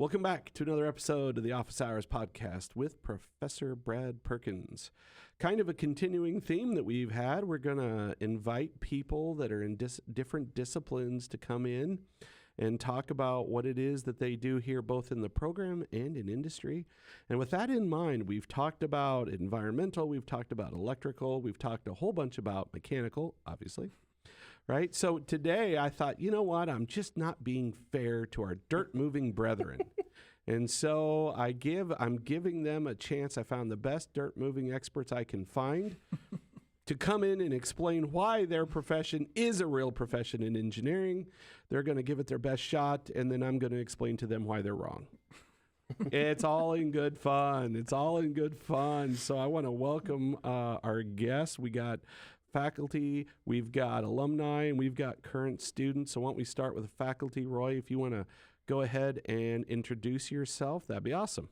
Welcome back to another episode of the Office Hours podcast with Professor Brad Perkins. Kind of a continuing theme that we've had. We're going to invite people that are in different disciplines to come in and talk about what it is that they do here, both in the program and in industry. And with that in mind, we've talked about environmental, we've talked about electrical, we've talked a whole bunch about mechanical, obviously. Right? So today I thought, you know what? I'm just not being fair to our dirt moving brethren. And so I'm giving them a chance. I found the best dirt moving experts I can find to come in and explain why their profession is a real profession in engineering. They're going to give it their best shot, and then I'm going to explain to them why they're wrong. It's all in good fun. It's all in good fun. So I want to welcome our guests. We got faculty, we've got alumni, and we've got current students. So why don't we start with the faculty? Roy, if you want to go ahead and introduce yourself, that'd be awesome.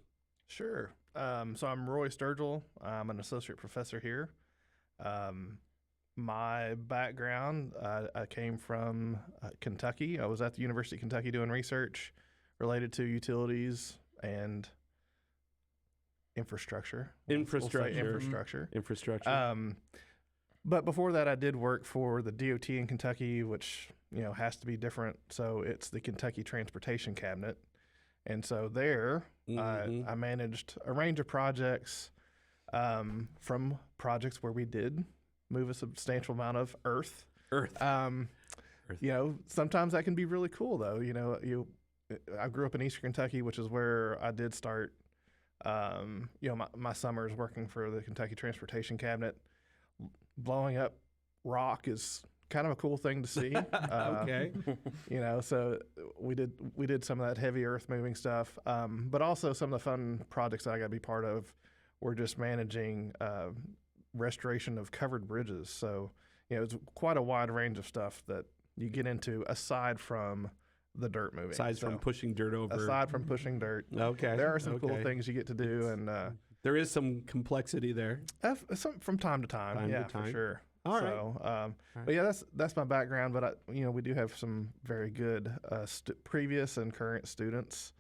Sure. So I'm Roy Sturgill. I'm an associate professor here. My background, I came from Kentucky. I was at the University of Kentucky doing research related to utilities and infrastructure. Infrastructure. But before that, I did work for the DOT in Kentucky, which, has to be different. So it's the Kentucky Transportation Cabinet. And so there, I managed a range of projects, from projects where we did move a substantial amount of earth. Sometimes that can be really cool, though. I grew up in Eastern Kentucky, which is where I did start, my summers working for the Kentucky Transportation Cabinet. Blowing up rock is kind of a cool thing to see. Okay. So we did some of that heavy earth moving stuff, but also some of the fun projects that I got to be part of were just managing restoration of covered bridges. So, it's quite a wide range of stuff that you get into aside from the dirt moving. Aside from pushing dirt. Okay. There are some cool things you get to do, and there is some complexity there. From time to time, for sure. All right. But yeah, that's my background. But we do have some very good previous and current students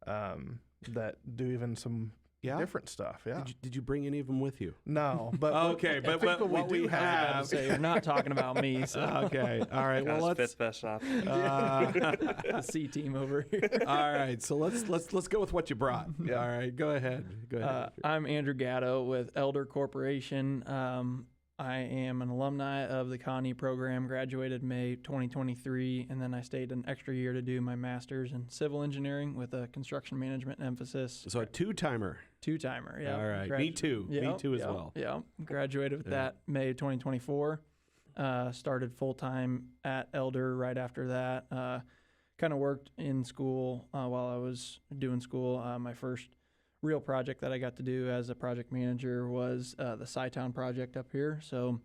that do even some different stuff. Yeah. Did you bring any of them with you? No, but okay. But what we have, say you're not talking about me. So. Okay. All right. Well, let's best shop. The C team over here. All right. So let's go with what you brought. Yeah. All right. Go ahead. I'm Andrew Gato with Elder Corporation. I am an alumni of the Connie program, graduated May 2023, and then I stayed an extra year to do my master's in civil engineering with a construction management emphasis. So a two-timer. Yeah. All right. Me too. Me too as well. Yeah. Graduated with that May 2024. Started full-time at Elder right after that. Kind of worked in school while I was doing school. My first real project that I got to do as a project manager was the Sci-Town project up here. So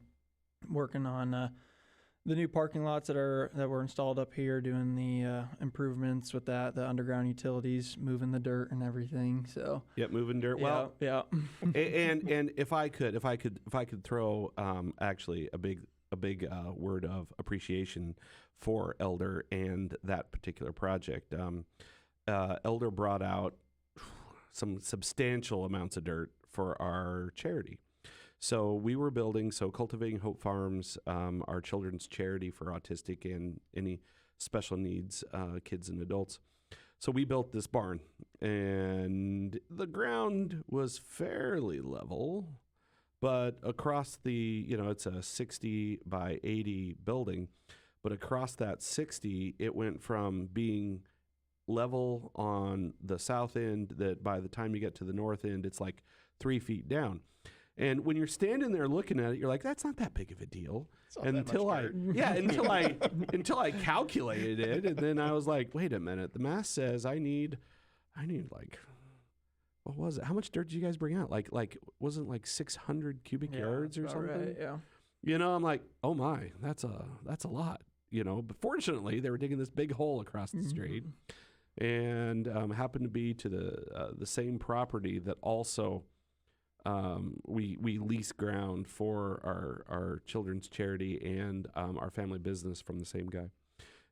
working on the new parking lots that were installed up here, doing the improvements with that, the underground utilities, moving the dirt and everything. So moving dirt. Yeah, well, and if I could throw actually a big word of appreciation for Elder and that particular project. Elder brought out some substantial amounts of dirt for our charity. So we were building, Cultivating Hope Farms, our children's charity for autistic and any special needs kids and adults. So we built this barn, and the ground was fairly level, but across it's a 60 by 80 building, but across that 60, it went from being level on the south end that by the time you get to the north end, it's like 3 feet down. And when you're standing there looking at it, you're like, that's not that big of a deal. Until I calculated it. And then I was like, wait a minute, the math says I need like, what was it? How much dirt did you guys bring out? Like wasn't like 600 cubic yards or something? Right, yeah. I'm like, oh my, that's a lot. But fortunately they were digging this big hole across the street. And happened to be to the same property that also we lease ground for our children's charity and our family business from the same guy.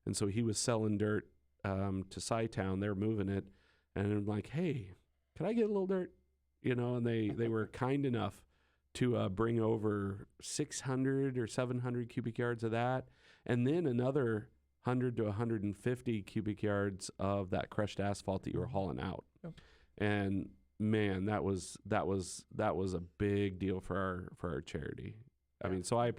And so he was selling dirt to Sci-Town. They're moving it, And I'm like, hey, can I get a little dirt? You know, and they were kind enough to bring over 600 or 700 cubic yards of that, and then another 100 to 150 cubic yards of that crushed asphalt that you were hauling out. Yep. And man, that was a big deal for our charity. I mean, so I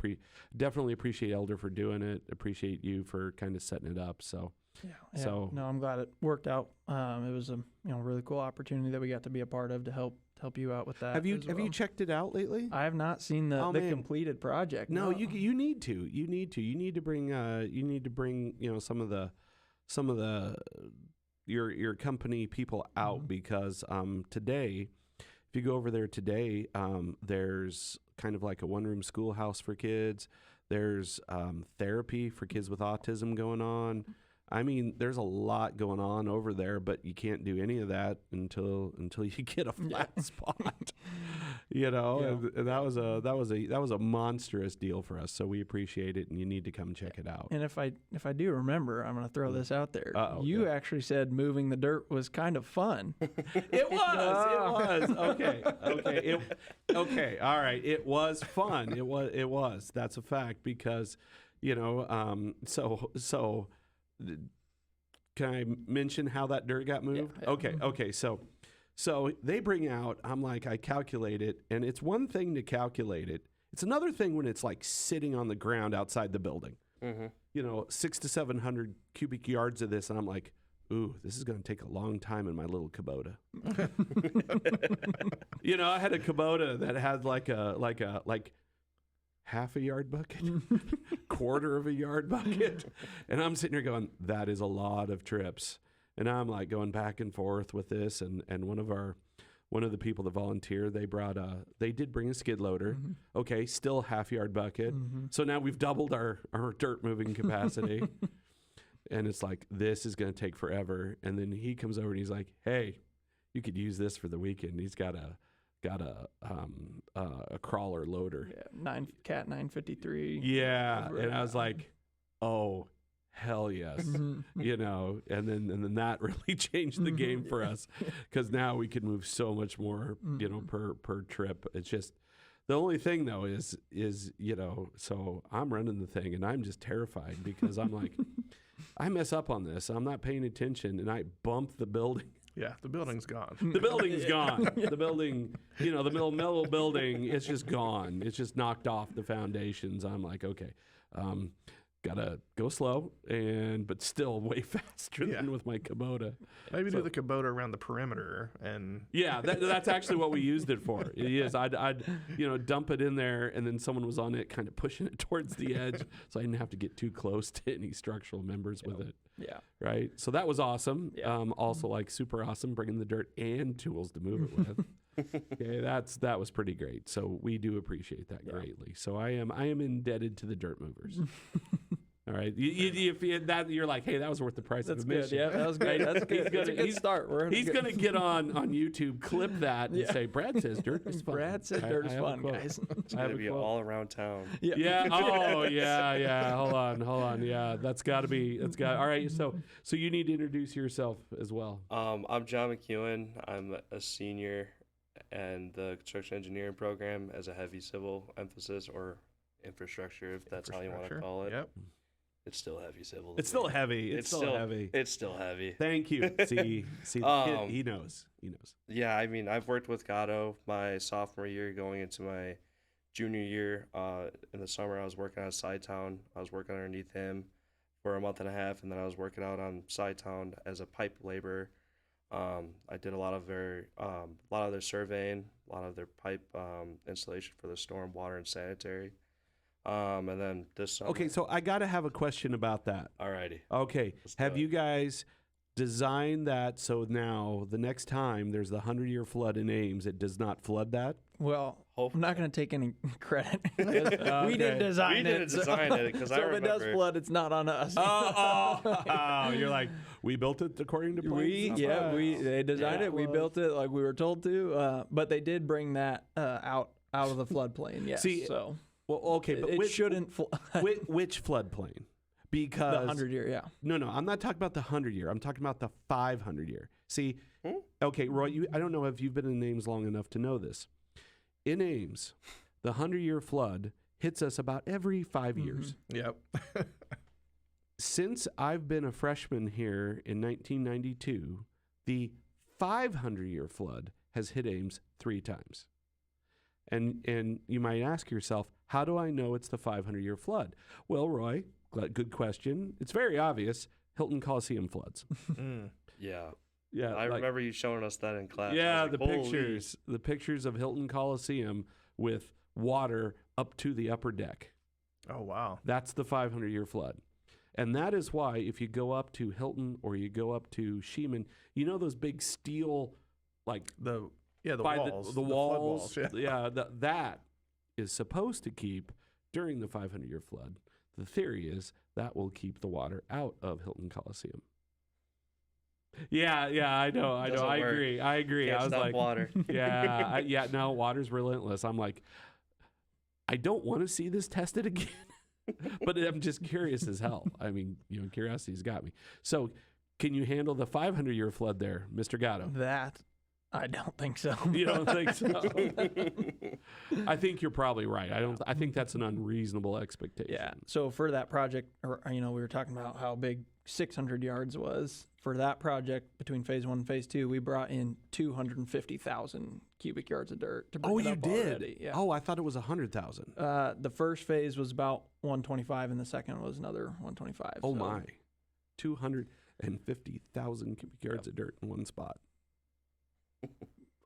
definitely appreciate Elder for doing it. Appreciate you for kind of setting it up. So. Yeah. So no, I'm glad it worked out. It was a really cool opportunity that we got to be a part of to help you out with that. Have you checked it out lately? I have not seen the completed project. No, you need to. You need to bring some of the your company people out because today, if you go over there today, there's kind of like a one-room schoolhouse for kids. There's therapy for kids with autism going on. I mean, there's a lot going on over there, but you can't do any of that until you get a flat spot, you know. And that was a monstrous deal for us. So we appreciate it, and you need to come check it out. And if I do remember, I'm going to throw this out there. You actually said moving the dirt was kind of fun. It was. Okay. All right. It was fun. It was. That's a fact because, you know, so. Can I mention how that dirt got moved? Yeah. Okay. So they bring out, I calculate it, and it's one thing to calculate it. It's another thing when it's like sitting on the ground outside the building. Mm-hmm. You know, 600 to 700 cubic yards of this, and I'm like, ooh, this is going to take a long time in my little Kubota. You know, I had a Kubota that had like half a yard bucket, quarter of a yard bucket. And I'm sitting here going, that is a lot of trips. And I'm like going back and forth with this. And one of the people that volunteered, they did bring a skid loader. Mm-hmm. Okay. Still half yard bucket. Mm-hmm. So now we've doubled our dirt moving capacity. And it's like, this is going to take forever. And then he comes over and he's like, hey, you could use this for the weekend. He's got a crawler loader. Yeah, Cat 953. Yeah, and I was like, oh, hell yes. You know, and then that really changed the game for us because now we can move so much more, you know, per trip. It's just the only thing though is you know, so I'm running the thing and I'm just terrified because I'm like, I mess up on this. I'm not paying attention and I bump the building. Yeah, the building's gone. The building's gone. The building, you know, the middle building, it's just gone. It's just knocked off the foundations. I'm like, okay, gotta go slow, but still way faster than with my Kubota. Maybe do the Kubota around the perimeter and. Yeah, that's actually what we used it for. I'd dump it in there, and then someone was on it, kind of pushing it towards the edge, so I didn't have to get too close to any structural members with it. Yeah. Right. So that was awesome. Yeah. Also, like super awesome, bringing the dirt and tools to move it with. Okay, that was pretty great. So we do appreciate that greatly. So I am indebted to the dirt movers. All right, you're like, hey, that was worth the price of admission. Good. Yeah, that was good. That's good. That's a good start. He's going to get on YouTube, clip that, and say, Brad says dirt is fun. Brad says dirt is fun, guys. It's going to be all around town. Yeah. Oh, yeah. Hold on. Yeah, that's got to be. All right. So you need to introduce yourself as well. I'm John McKeon. I'm a senior in the construction engineering program as a heavy civil emphasis or infrastructure, if that's how you want to call it. Yep. It's still heavy civil. It's still heavy. It's still heavy. It's still heavy. Thank you. See, the kid, he knows. Yeah, I mean, I've worked with Gato my sophomore year going into my junior year. In the summer, I was working on Sidetown. I was working underneath him for a month and a half, and then I was working out on Sidetown as a pipe laborer. I did a lot of their surveying, a lot of their pipe installation for the storm, water, and sanitary. And then this summer. Okay, so I got to have a question about that. Alrighty. Okay, have you guys designed that so now the next time there's the 100-year flood in Ames, it does not flood that? Well, I'm not going to take any credit. Okay. We didn't design it. We didn't design it because so if it does flood, it's not on us. Oh, you're like, we built it according to plans? They designed it. We built it like we were told to. But they did bring that out of the floodplain. Yes. See, so. Well, okay, but it shouldn't. Which floodplain? because The 100-year, yeah. No, I'm not talking about the 100-year. I'm talking about the 500-year. See, okay, Roy, I don't know if you've been in Ames long enough to know this. In Ames, the 100-year flood hits us about every 5 years. Yep. Since I've been a freshman here in 1992, the 500-year flood has hit Ames 3 times. And you might ask yourself, how do I know it's the 500-year flood? Well, Roy, good question. It's very obvious. Hilton Coliseum floods. Yeah. Yeah, I remember you showing us that in class. Yeah, like, the pictures of Hilton Coliseum with water up to the upper deck. Oh, wow. That's the 500-year flood. And that is why if you go up to Hilton or you go up to Sheeman, you know those big steel, like The by walls. the flood walls. Yeah. That is supposed to keep during the 500-year flood. The theory is that will keep the water out of Hilton Coliseum. Yeah, I know. Doesn't I work. agree. Can't I was stop like, water. no, water's relentless. I'm like, I don't want to see this tested again, but I'm just curious as hell. I mean, curiosity's got me. So, can you handle the 500-year flood there, Mr. Gato? That, I don't think so. You don't think so? I think you're probably right. I think that's an unreasonable expectation. Yeah. So for that project, we were talking about how big 600 yards was. For that project, between phase 1 and phase 2, we brought in 250,000 cubic yards of dirt to bring it you up did? already. Yeah. Oh, I thought it was 100,000. The first phase was about 125, and the second was another 125. Oh, so. my. 250,000 cubic yards of dirt in one spot.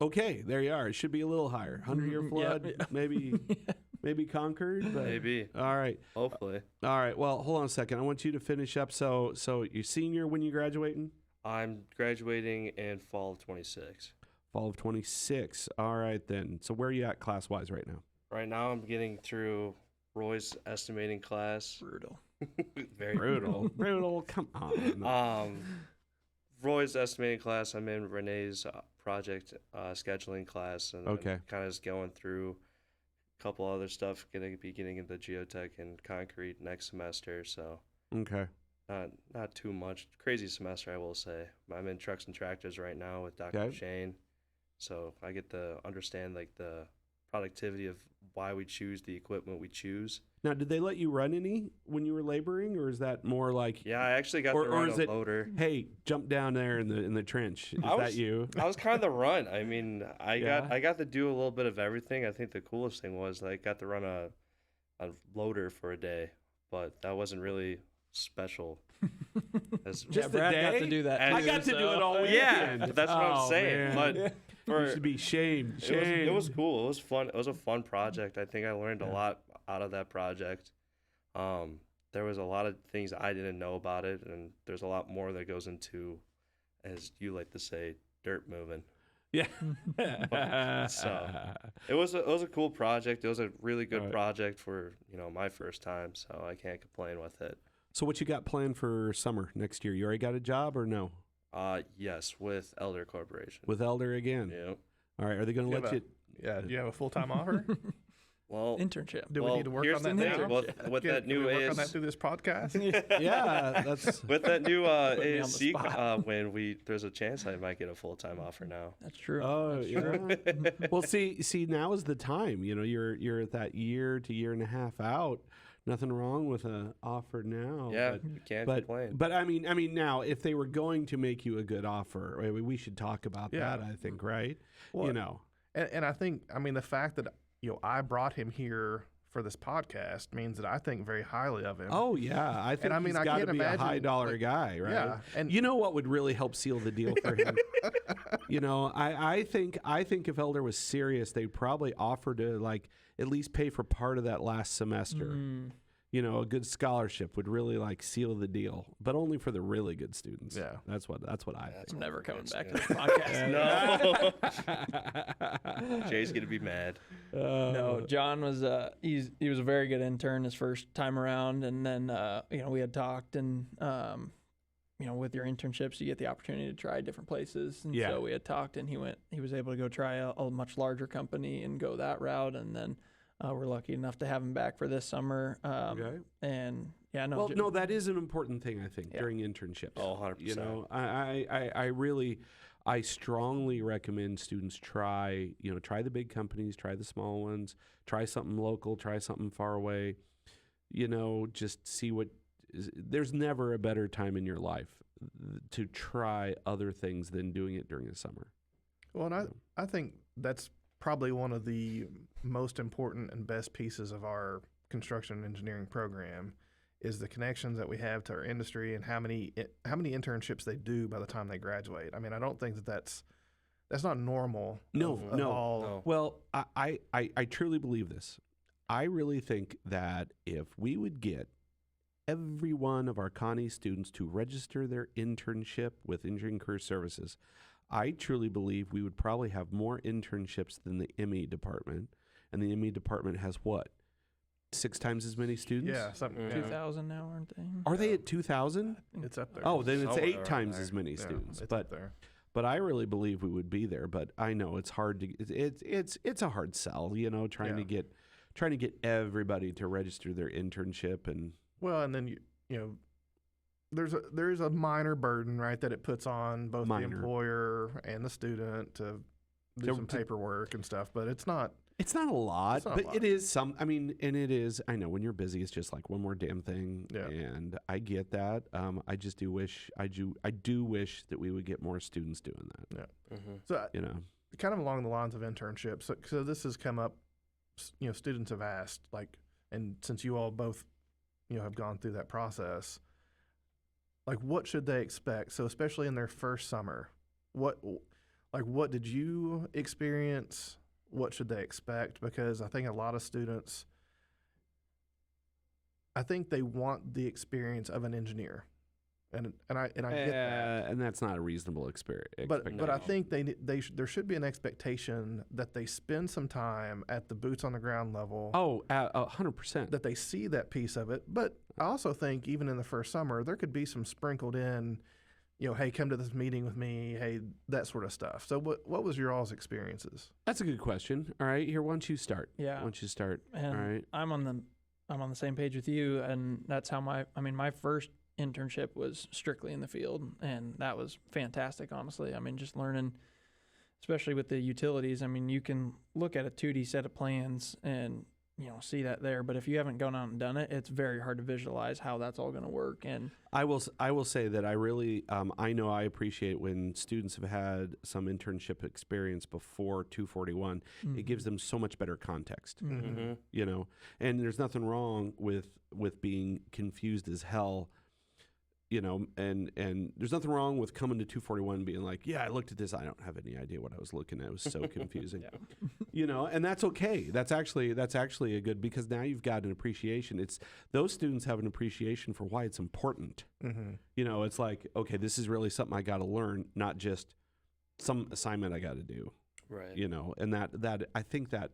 Okay, there you are. It should be a little higher. 100-year flood, maybe conquered. But, Maybe. All right. Hopefully. All right. Well, hold on a second. I want you to finish up. So you're senior when you graduating? I'm graduating in fall of 26. Fall of 26. All right, then. So where are you at class-wise right now? Right now, I'm getting through Roy's estimating class. Brutal. Very Brutal. Brutal. Come on. Roy's estimating class. I'm in Renee's project scheduling class, and Okay. I'm kind of just going through a couple other stuff. Getting into geotech and concrete next semester, so Okay. not too much crazy semester, I will say. I'm in trucks and tractors right now with Dr. Okay. Shane, so I get to understand like the productivity of why we choose the equipment we choose. Now, did they let you run any when you were laboring, or is that more like, Yeah, I actually got Or- to or run is a it- loader. hey, jump down there in the trench? Is that you? I was kind of the run. I mean, I Yeah. got to do a little bit of everything. I think the coolest thing was I got to run a loader for a day, but that wasn't really special. Just yeah, a Brad got day? to do that. I too, got to do it all Yeah, weekend. that's what I'm Oh, saying. man. But You should be shamed. it was cool. It was fun. It was a fun project. I think I learned a lot out of that project. There was a lot of things I didn't know about it, and there's a lot more that goes into, as you like to say, dirt moving. Yeah. So it was a cool project. It was a really good All right. project for my first time, so I can't complain with it. So what you got planned for summer next year? You already got a job or no? Yes, with Elder Corporation. With Elder again? Yeah. All right. Are they going to You let have you? Do you have a full-time offer? Well, Internship. Do we need to work here's on the that thing, now? with that Can new we work on AS that through this podcast? Yeah, that's with that new me on the ASC spot. win, there's a chance I might get a full-time offer now. That's true. Oh, That's yeah. true. Well, see, now is the time. You're at that year to year and a half out. Nothing wrong with an offer now. Yeah, but, you can't but complain. but I mean, now if they were going to make you a good offer, we should talk about Yeah. that. I think, right? Well, And I think, the fact that I brought him here for this podcast means that I think very highly of him. Oh yeah, I think he's I got to can't be a imagine, high dollar like, guy, right? yeah, and- you know what would really help seal the deal for him? I think if Elder was serious, they'd probably offer to at least pay for part of that last semester. A good scholarship would really seal the deal, but only for the really good students. Yeah. that's what I think. I'm never coming back to good. the podcast. No. Jay's gonna be mad. No, John was he was a very good intern his first time around, and then we had talked, and with your internships you get the opportunity to try different places, and Yeah. so we had talked, and he was able to go try a much larger company and go that route, and then we're lucky enough to have him back for this summer, Okay. and Yeah, no. Well, no, that is an important thing, I think, during internships. Oh, 100%. You know, I strongly recommend students try the big companies, try the small ones, try something local, try something far away. You know, just see there's never a better time in your life to try other things than doing it during the summer. Well, and I think that's probably one of the most important and best pieces of our construction and engineering program is the connections that we have to our industry and how many internships they do by the time they graduate. I mean, I don't think that's not normal. No. Well, I truly believe this. I really think that if we would get every one of our Connie students to register their internship with Engineering Career Services, I truly believe we would probably have more internships than the ME department. And the ME department has what? 6 times as many students? Yeah, something. 2,000 now, aren't they? Are they at 2,000? It's up there. Oh, then it's Somewhere 8 times there. as many Yeah, students. it's But up there. But I really believe we would be there. But I know it's hard to. It's a hard sell, you know, trying to get everybody to register their internship and. Well, and then you know, there's a minor burden, right, that it puts on both the employer and the student to do some paperwork and stuff. But it's not. It's not a lot, but it is some. I mean, and it is. I know when you're busy, it's just like one more damn thing. Yeah. And I get that. I just do wish. I do wish that we would get more students doing that. Yeah. Mm-hmm. So You know. kind of along the lines of internships. So this has come up. You know, students have asked, like, and since you all both, you know, have gone through that process, like, what should they expect? So especially in their first summer, what did you experience? What should they expect? Because I think a lot of students, I think they want the experience of an engineer, and I get that. And that's not a reasonable experience. But I think there should be an expectation that they spend some time at the boots on the ground level. 100%. That they see that piece of it. But I also think even in the first summer, there could be some sprinkled in, you know, hey, come to this meeting with me, hey, that sort of stuff. So what was your all's experiences? That's a good question. All right, here, why don't you start? Yeah. Why don't you start? And All right. I'm on the same page with you, and that's how my first internship was strictly in the field, and that was fantastic, honestly. I mean, just learning, especially with the utilities. I mean, you can look at a 2D set of plans and, you know, see that there, but if you haven't gone out and done it, it's very hard to visualize how that's all going to work. And I will say that I really I know I appreciate when students have had some internship experience before 241. It gives them so much better context. You know, and there's nothing wrong with being confused as hell. You know, and there's nothing wrong with coming to 241 and being like, yeah, I looked at this. I don't have any idea what I was looking at. It was so confusing. You know, and that's okay. That's actually a good, because now you've got an appreciation. Those students have an appreciation for why it's important. You know, it's like, okay, this is really something I got to learn, not just some assignment I got to do. Right. You know, and that I think that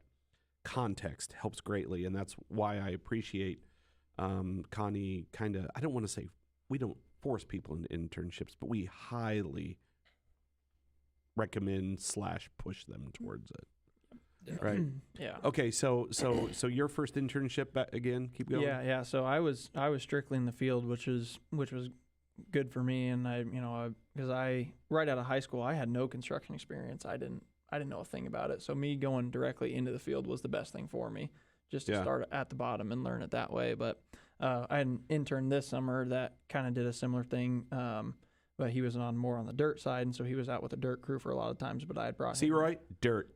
context helps greatly, and that's why I appreciate Connie kind of, I don't want to say we don't force people into internships, but we highly recommend / push them towards it. Yeah. Right. yeah. Okay. So your first internship again, keep going. Yeah. So I was strictly in the field, which was good for me. And because I right out of high school, I had no construction experience. I didn't know a thing about it. So me going directly into the field was the best thing for me, just to start at the bottom and learn it that way. But I had an intern this summer that kind of did a similar thing, but he was more on the dirt side, and so he was out with a dirt crew for a lot of times. But I had brought See, right? Dirt.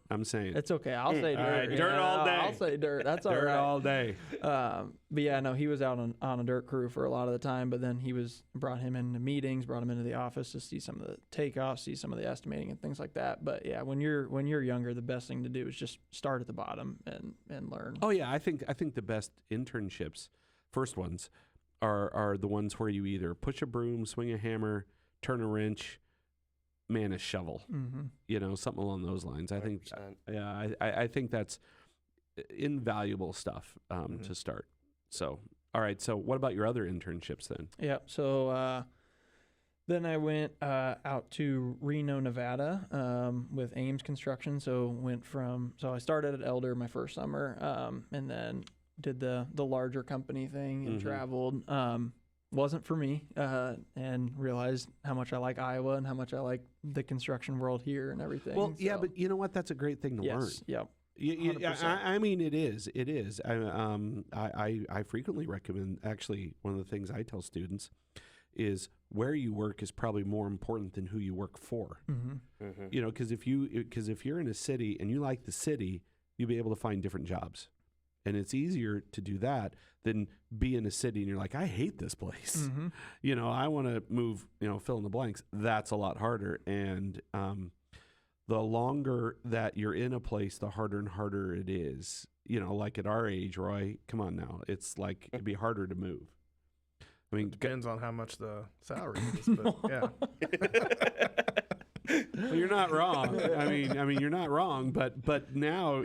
I'm saying It's okay. I'll say dirt. All right, dirt all day. I'll say dirt. That's all dirt right. all day. But yeah, no, he was out on a dirt crew for a lot of the time. But then brought him into meetings, brought him into the office to see some of the takeoffs, see some of the estimating and things like that. But yeah, when you're younger, the best thing to do is just start at the bottom and learn. Oh yeah, I think the best internships, first ones, are the ones where you either push a broom, swing a hammer, turn a wrench, man a shovel. You know, something along those lines. I think, 100%. I think that's invaluable stuff to start. So, all right. So, what about your other internships then? Yeah. So then I went out to Reno, Nevada, with Ames Construction. So I started at Elder my first summer, and then did the larger company thing and traveled. Wasn't for me, and realized how much I like Iowa and how much I like the construction world here and everything. Well, yeah, but you know what? That's a great thing to learn. Yep. I mean, it is. It is. I frequently recommend. Actually, one of the things I tell students is where you work is probably more important than who you work for. You know, because if you're in a city and you like the city, you'll be able to find different jobs, and it's easier to do that than be in a city and you're like, I hate this place. You know, I want to move. You know, fill in the blanks. That's a lot harder, and the longer that you're in a place, the harder and harder it is. You know, like at our age, Roy, come on now. It's like it'd be harder to move. I mean, depends on how much the salary is, but yeah. Well, you're not wrong. I mean, you're not wrong. But now,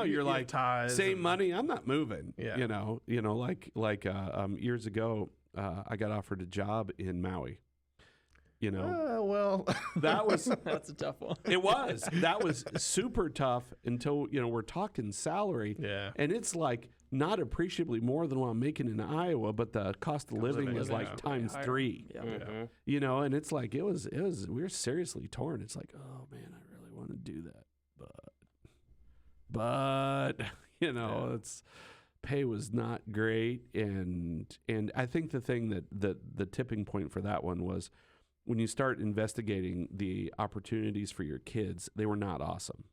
you're like, same money. I'm not moving. Yeah. You know, years ago, I got offered a job in Maui. You know, well, that's a tough one. It was. That was super tough until, you know, we're talking salary. Yeah. And it's like not appreciably more than what I'm making in Iowa, but the cost of living is like times 3. Yeah. You know, and it's like, it was, we were seriously torn. It's like, oh man, I really want to do that. But, you know, it's, pay was not great. And I think the thing that the tipping point for that one was, when you start investigating the opportunities for your kids, they were not awesome.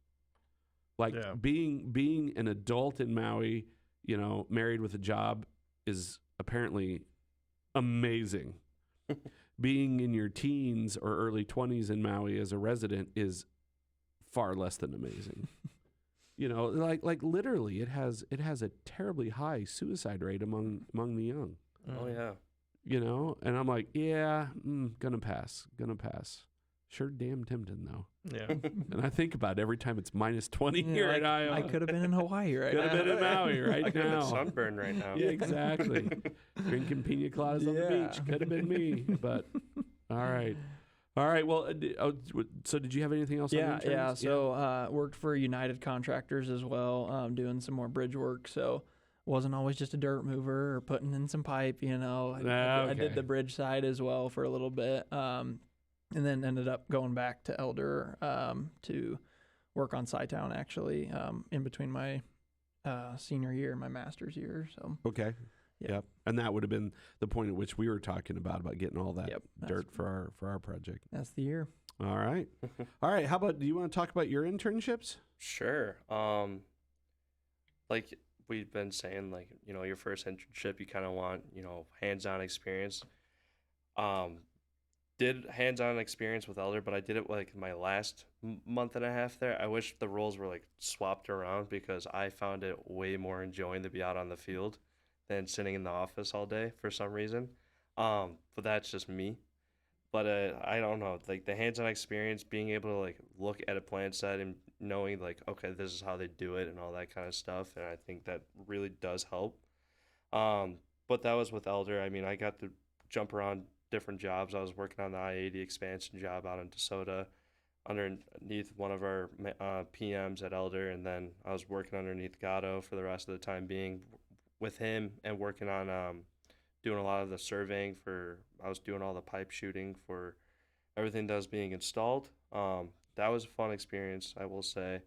Like being an adult in Maui, you know, married with a job is apparently amazing. Being in your teens or early 20s in Maui as a resident is far less than amazing. You know, like literally it has a terribly high suicide rate among the young. Oh yeah. You know, and I'm like, yeah, gonna pass. Sure damn tempting, though. Yeah. And I think about it every time it's minus 20 here in Iowa. I could have been in Hawaii right now. Could have been in Maui right I could have now. been sunburned right now. Yeah, exactly. Drinking pina coladas on the beach. Could have been me. But, all right. Well, so did you have anything else on interns? Yeah. So worked for United Contractors as well, doing some more bridge work. So wasn't always just a dirt mover or putting in some pipe, you know. I did the bridge side as well for a little bit, and then ended up going back to Elder to work on Sci-Town, actually, in between my senior year and my master's year. So okay. Yep. And that would have been the point at which we were talking about getting all that dirt for our project. That's the year. All right. How about, do you want to talk about your internships? Sure. Like we've been saying, like, you know, your first internship, you kind of want, you know, hands-on experience. Did hands-on experience with Elder, but I did it like my last month and a half there. I wish the roles were like swapped around because I found it way more enjoying to be out on the field than sitting in the office all day for some reason. But that's just me. But I don't know, like the hands-on experience, being able to like look at a plant site and knowing like, okay, this is how they do it and all that kind of stuff. And I think that really does help. But that was with Elder. I mean, I got to jump around different jobs. I was working on the I-80 expansion job out in DeSoto underneath one of our PMs at Elder. And then I was working underneath Gato for the rest of the time being with him and working on doing a lot of the surveying I was doing all the pipe shooting for everything that was being installed. That was a fun experience, I will say.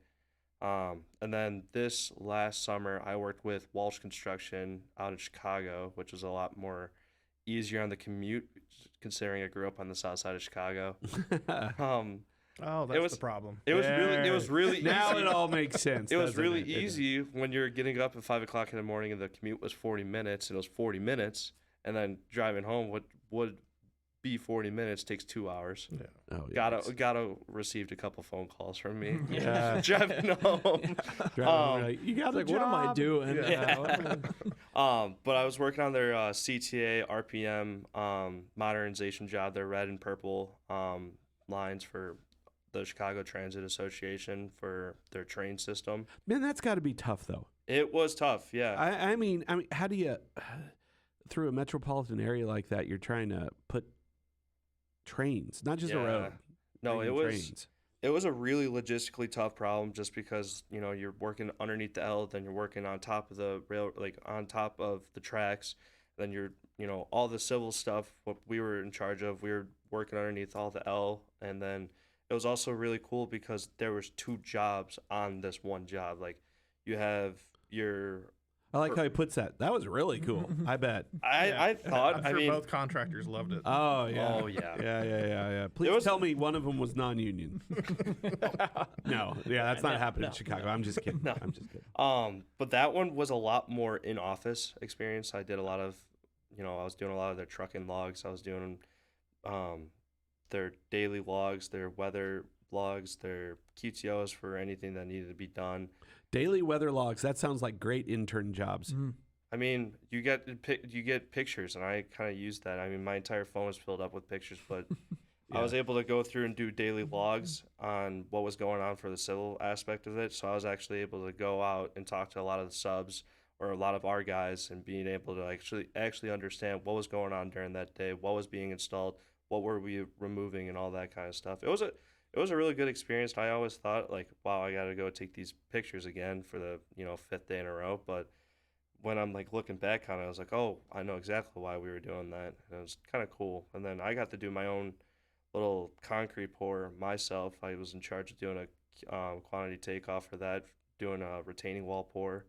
And then this last summer, I worked with Walsh Construction out in Chicago, which was a lot more easier on the commute, considering I grew up on the south side of Chicago. That's the problem. It was really now easy. It all makes sense. It was really easy when you're getting up at 5 o'clock in the morning and the commute was 40 minutes, and it was 40 minutes, and then driving home would be 40 minutes takes 2 hours. Yeah. Oh, yeah. Gato received a couple phone calls from me. Yeah. Driving home. Like, you got like, what am I doing? Yeah. But I was working on their CTA RPM modernization job, their red and purple lines for the Chicago Transit Association for their train system. Man, that's got to be tough, though. It was tough, yeah. I mean, how do you, through a metropolitan area like that, you're trying to put trains, not just a road. No, it it was a really logistically tough problem just because, you know, you're working underneath the L, then you're working on top of the rail, like on top of the tracks, then you're, you know, all the civil stuff, what we were in charge of, we were working underneath all the L. And then it was also really cool because there was 2 jobs on this one job. Like you have your... I like how he puts that. That was really cool. I bet. I thought, I'm sure both contractors loved it. Oh yeah. Oh, yeah. Yeah. Please tell me one of them was non-union. No. Yeah, that's not happening in Chicago. I'm just kidding. No. I'm just kidding. But that one was a lot more in-office experience. I did a lot of, you know, I was doing a lot of their trucking logs. I was doing their daily logs, their weather logs, their QTOs for anything that needed to be done. Daily weather logs. That sounds like great intern jobs. Mm. I mean, you get pictures, and I kind of used that. I mean, my entire phone was filled up with pictures, but I was able to go through and do daily logs on what was going on for the civil aspect of it. So I was actually able to go out and talk to a lot of the subs or a lot of our guys and being able to actually understand what was going on during that day, what was being installed, what were we removing, and all that kind of stuff. It was a really good experience. I always thought, like, wow, I got to go take these pictures again for the, you know, 5th day in a row. But when I'm, like, looking back on it, I was like, oh, I know exactly why we were doing that. And it was kind of cool. And then I got to do my own little concrete pour myself. I was in charge of doing a quantity takeoff for that, doing a retaining wall pour.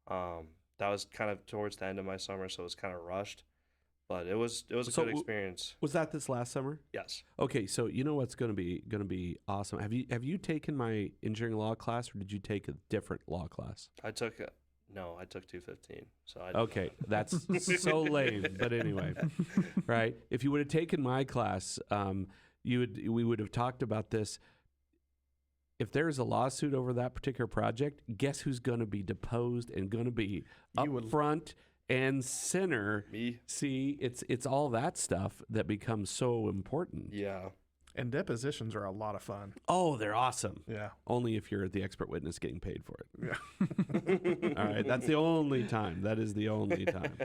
That was kind of towards the end of my summer, so it was kind of rushed. But it was a good experience. Was that this last summer? Yes. Okay, so you know what's going to be awesome. Have you taken my engineering law class, or did you take a different law class? I took 215. So okay, that's so lame. But anyway, right? If you would have taken my class, we would have talked about this. If there's a lawsuit over that particular project, guess who's going to be deposed and going to be up front and center? Me. See, it's all that stuff that becomes so important. Yeah. And depositions are a lot of fun. Oh, they're awesome. Yeah. Only if you're the expert witness getting paid for it. Yeah. All right. That's the only time. That is the only time.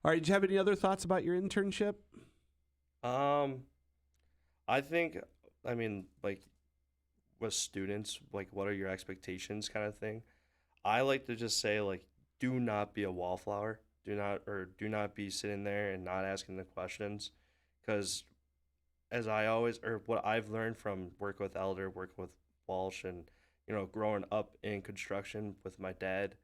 All right. Do you have any other thoughts about your internship? I think, I mean, like, with students, like, what are your expectations kind of thing? I like to just say, like, do not be a wallflower. Do not be sitting there and not asking the questions. Because what I've learned from working with Elder, working with Walsh, and, you know, growing up in construction with my dad,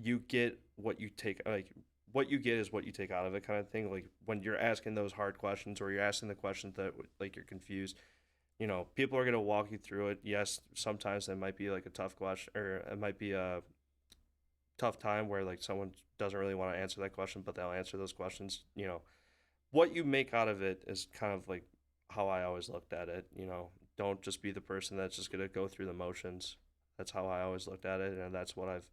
you get what you take, like, what you get is what you take out of it kind of thing. Like, when you're asking those hard questions or you're asking the questions that, like, you're confused, you know, people are going to walk you through it. Yes, sometimes it might be, like, a tough question, or it might be a tough time where, like, someone doesn't really want to answer that question, but they'll answer those questions. You know, what you make out of it is kind of like how I always looked at it. You know, don't just be the person that's just going to go through the motions. That's how I always looked at it, and that's what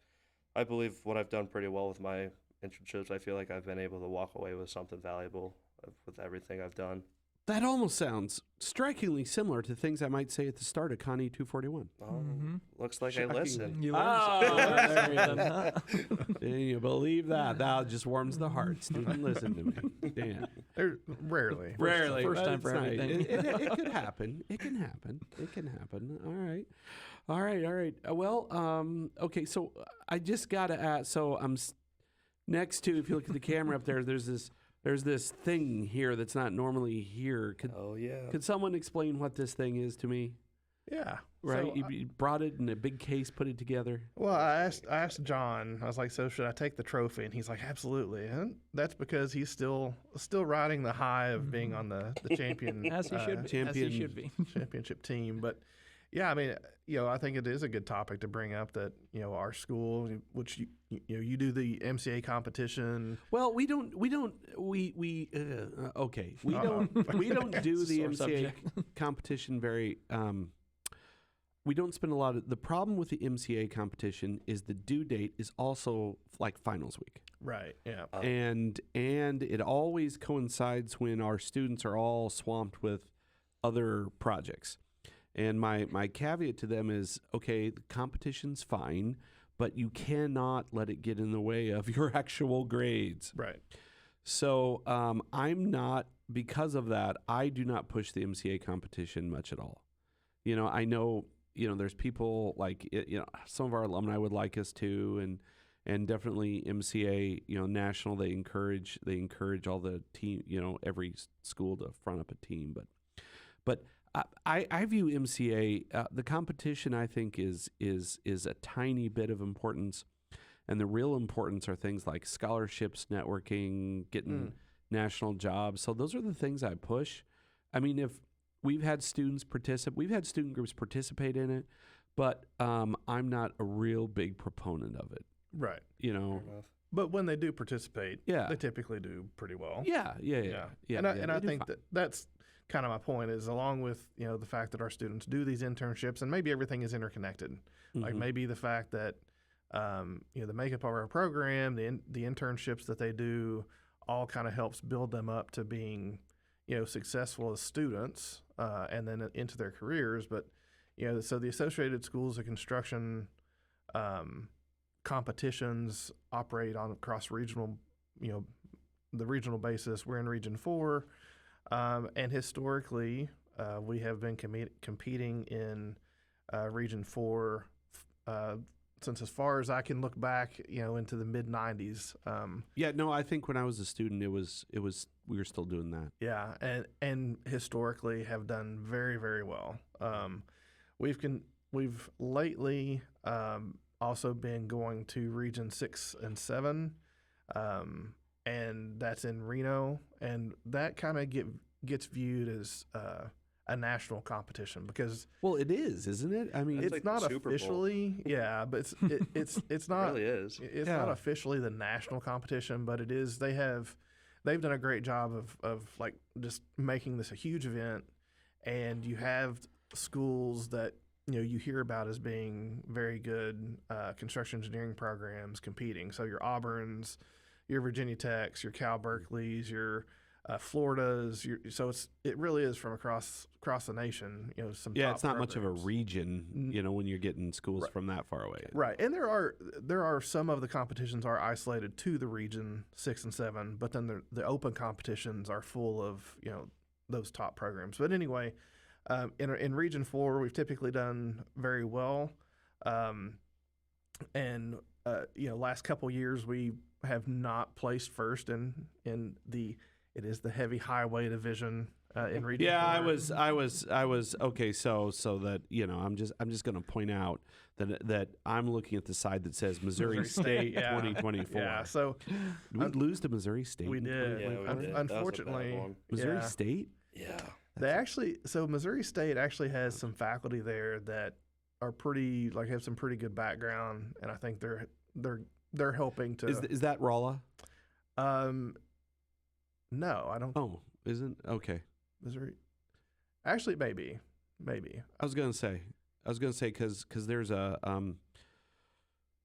I believe what I've done pretty well with my internships. I feel like I've been able to walk away with something valuable with everything I've done. That almost sounds strikingly similar to things I might say at the start of Connie 241. Oh, looks like I listen. You You believe that? That just warms the heart. Student, listen to me. Dan. Rarely. First time for everything. It could happen. It can happen. It can happen. All right. Well, okay, so I just got to ask. So I'm next to, if you look at the camera up there, there's this thing here that's not normally here. Could someone explain what this thing is to me? Yeah. Right? So, you brought it in a big case, put it together. Well, I asked John, I was like, so should I take the trophy? And he's like, absolutely. And that's because he's still riding the high of being on the champion. As he should be. Championship team. But yeah, I mean, you know, I think it is a good topic to bring up that, you know, our school, which you do the MCA competition. Well, we don't do the MCA competition very. We don't spend a lot of. The problem with the MCA competition is the due date is also like finals week. Right. Yeah. And it always coincides when our students are all swamped with other projects. And my caveat to them is, okay, the competition's fine, but you cannot let it get in the way of your actual grades. Right. So I'm not, because of that, I do not push the MCA competition much at all. I know, there's people like, some of our alumni would like us to, and definitely MCA, national, they encourage all the team, every school to front up a team. But I view MCA, the competition, I think is a tiny bit of importance. And the real importance are things like scholarships, networking, getting national jobs. So those are the things I push. I mean, if we've had student groups participate in it, but I'm not a real big proponent of it. Right. But when they do participate, they typically do pretty well. Yeah. And I think that's kind of my point is, along with, the fact that our students do these internships, and maybe everything is interconnected. Mm-hmm. Like maybe the fact that the makeup of our program, the internships that they do, all kind of helps build them up to being, successful as students, and then into their careers. But, so the Associated Schools of Construction competitions operate on across regional, the regional basis. We're in Region 4, and historically, we have been competing in Region 4 since as far as I can look back, into the mid '90s. I think when I was a student, it was we were still doing that. Yeah, and historically have done very, very well. We've lately also been going to Region 6 and 7, and that's in Reno, and that kind of gets viewed as a national competition because it is, isn't it? I mean, it's like not Super officially, but it's not. It really is. It's not officially the national competition, but it is. They've done a great job of like just making this a huge event, and you have schools that you hear about as being very good construction engineering programs competing. So your Auburns, your Virginia Techs, your Cal Berkeleys, your Florida's. It really is from across the nation. Some top it's not programs. much of a region. When you're getting schools from that far away. Right, and there are some of the competitions are isolated to the Region 6 and 7, but then the open competitions are full of those top programs. But anyway. In Region 4, we've typically done very well, and last couple years we have not placed first in it is the heavy highway division in Region 4. I was okay. So that I'm just going to point out that I'm looking at the side that says Missouri State 2024. Yeah, so did we lose to Missouri State? We did. Yeah, we did. Unfortunately, Missouri State. Yeah. Missouri State actually has some faculty there that are have some pretty good background, and I think they're helping to. Is that Rolla? No, I don't. Oh, isn't okay. Missouri. Actually, maybe. I was gonna say because there's a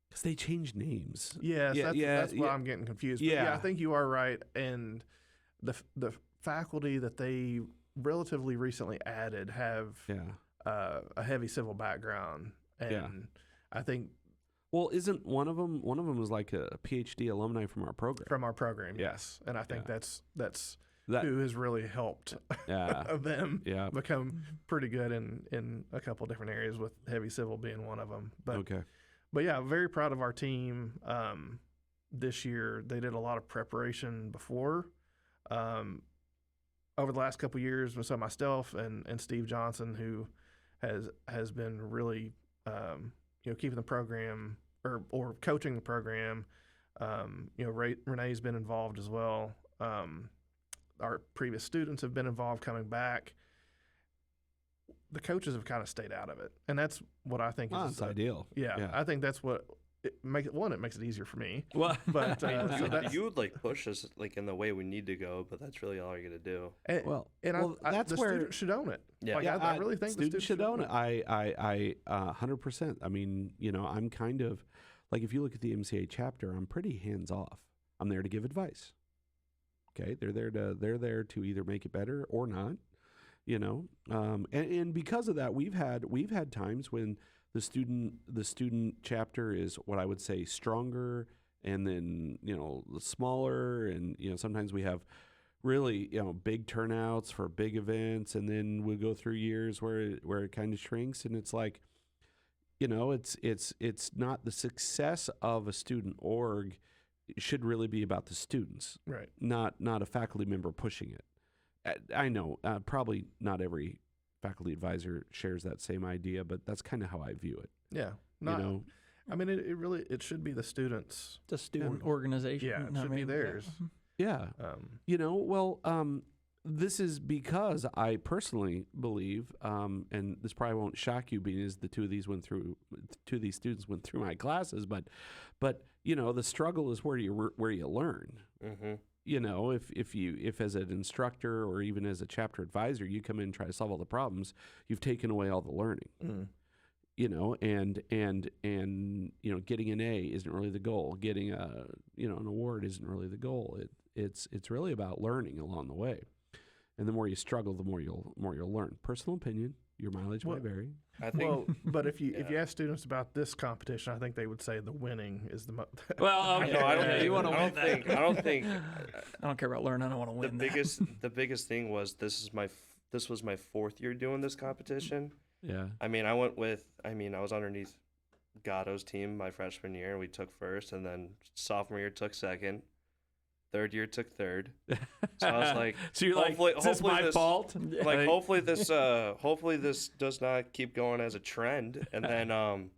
because they changed names. Yes, that's why I'm getting confused. But yeah, I think you are right, and the faculty that they relatively recently added have a heavy civil background, and I think. Well, isn't one of them was like a PhD alumni from our program? From our program, yes, and I think that's who has really helped them become pretty good in a couple different areas, with heavy civil being one of them. But yeah, very proud of our team. This year, they did a lot of preparation before. Over the last couple of years, so myself and Steve Johnson, who has been really keeping the program or coaching the program. Renee's been involved as well. Our previous students have been involved coming back. The coaches have kind of stayed out of it, and that's what I think is ideal. Yeah, I think that's what it makes it easier for me. Well, but you would push us in the way we need to go, but that's really all you're gonna do. That's where students should own it. Yeah, I really think the students should own it. I 100%. I mean, I'm kind of like, if you look at the MCA chapter, I'm pretty hands off. I'm there to give advice. Okay, they're there to either make it better or not. And because of that, we've had times when the student chapter is what I would say stronger, and then smaller, and sometimes we have really, big turnouts for big events, and then we go through years where it kind of shrinks, and it's like, it's not the success of a student org should really be about the students, Right. not a faculty member pushing it. I know probably not every faculty advisor shares that same idea, but that's kind of how I view it. Yeah. I mean, it should be the students. The student organization. Yeah, it should be theirs. Yeah. This is because I personally believe, and this probably won't shock you, being as two of these students went through my classes, but the struggle is where you learn. Mm-hmm. If as an instructor or even as a chapter advisor, you come in and try to solve all the problems, you've taken away all the learning. Mm. And getting an A isn't really the goal. Getting an award isn't really the goal. It's really about learning along the way. And the more you struggle, the more you'll learn. Personal opinion, your mileage might vary. I think. But if you ask students about this competition, I think they would say the winning is the most. Well, okay. No, I don't think. You want to win that. I don't think. I don't care about learning. I don't want to win. The biggest thing was this was my 4th year doing this competition. Yeah. I was underneath Gato's team my freshman year, and we took first, and then sophomore year took second. 3rd year took 3rd. So I was like, so you're like, is this my fault? Like, hopefully this does not keep going as a trend. And then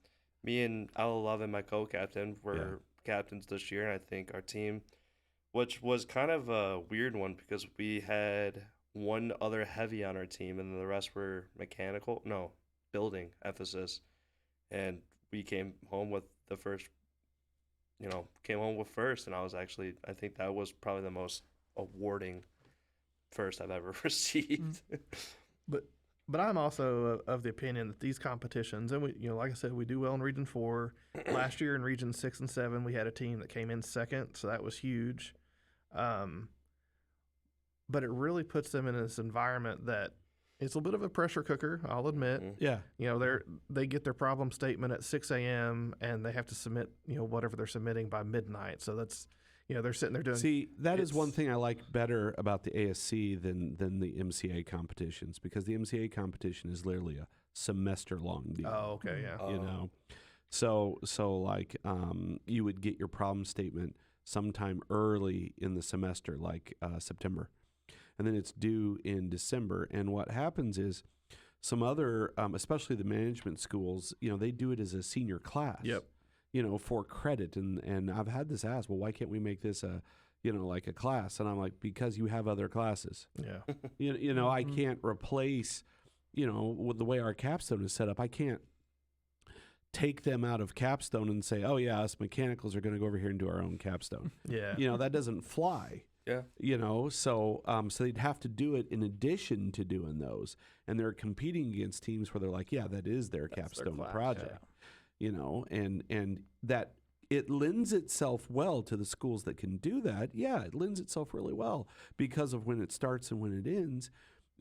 me and Alumni, my co-captain, were captains this year, and I think our team, which was kind of a weird one because we had one other heavy on our team, and then the rest were building emphasis. And we came home with the first. Came home with first, and I think that was probably the most awarding first I've ever received. But I'm also of the opinion that these competitions, and we, like I said, we do well in Region 4. Last year in Region 6 and 7, we had a team that came in second, so that was huge. But it really puts them in this environment that it's a bit of a pressure cooker, I'll admit. Yeah. They get their problem statement at 6 a.m. and they have to submit, whatever they're submitting by midnight. So that's, they're sitting there doing. See, that is one thing I like better about the ASC than the MCA competitions, because the MCA competition is literally a semester-long deal. Oh, okay, yeah. So like you would get your problem statement sometime early in the semester, like September. And then it's due in December. And what happens is some other, especially the management schools, they do it as a senior class. Yep. For credit. And I've had this asked, well, why can't we make this like a class? And I'm like, because you have other classes. Yeah. I can't replace, with the way our capstone is set up, I can't take them out of capstone and say, oh yeah, us mechanicals are going to go over here and do our own capstone. Yeah. That doesn't fly. Yeah. So they'd have to do it in addition to doing those. And they're competing against teams where they're like, yeah, that is their capstone project. And that it lends itself well to the schools that can do that. Yeah, it lends itself really well because of when it starts and when it ends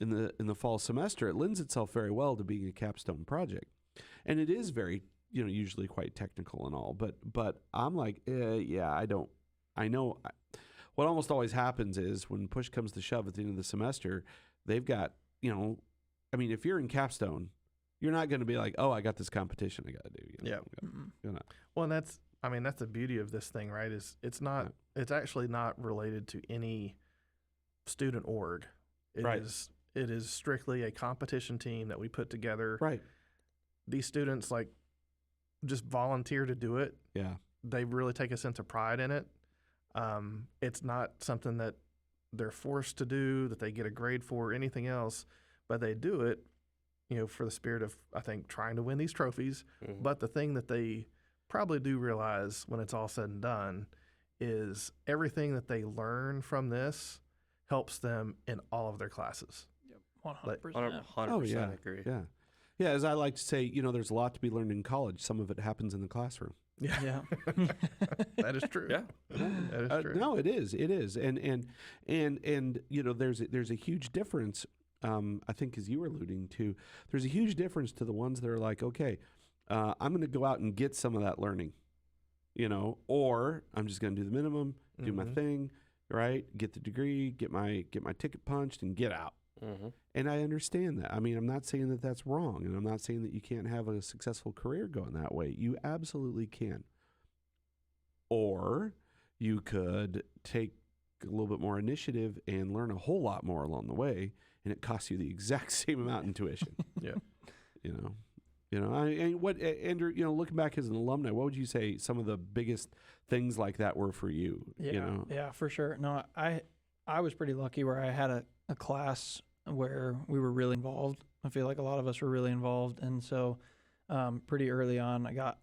in the fall semester. It lends itself very well to being a capstone project. And it is very, usually quite technical and all. But I'm like, I know. What almost always happens is when push comes to shove at the end of the semester, they've got, if you're in capstone, you're not going to be like, oh, I got this competition I got to do. Well, and that's the beauty of this thing, right? Is it's actually not related to any student org. It is strictly a competition team that we put together. Right. These students just volunteer to do it. Yeah. They really take a sense of pride in it. It's not something that they're forced to do, that they get a grade for, or anything else, but they do it, for the spirit of, I think, trying to win these trophies. Mm-hmm. But the thing that they probably do realize when it's all said and done is everything that they learn from this helps them in all of their classes. Yep, 100%. 100% agree. Yeah. Yeah, as I like to say, there's a lot to be learned in college. Some of it happens in the classroom. Yeah. That is true. Yeah. That is true. No, it is. It is. And there's a huge difference, I think, as you were alluding to, there's a huge difference to the ones that are like, okay, I'm going to go out and get some of that learning, or I'm just going to do the minimum, do my thing, right? Get the degree, get my ticket punched, and get out. And I understand that. I mean, I'm not saying that that's wrong, and I'm not saying that you can't have a successful career going that way. You absolutely can. Or you could take a little bit more initiative and learn a whole lot more along the way, and it costs you the exact same amount in tuition. Yeah. Andrew, looking back as an alumni, what would you say some of the biggest things like that were for you? Yeah, for sure. No, I was pretty lucky where I had a class where we were really involved. I feel like a lot of us were really involved, and so pretty early on, I got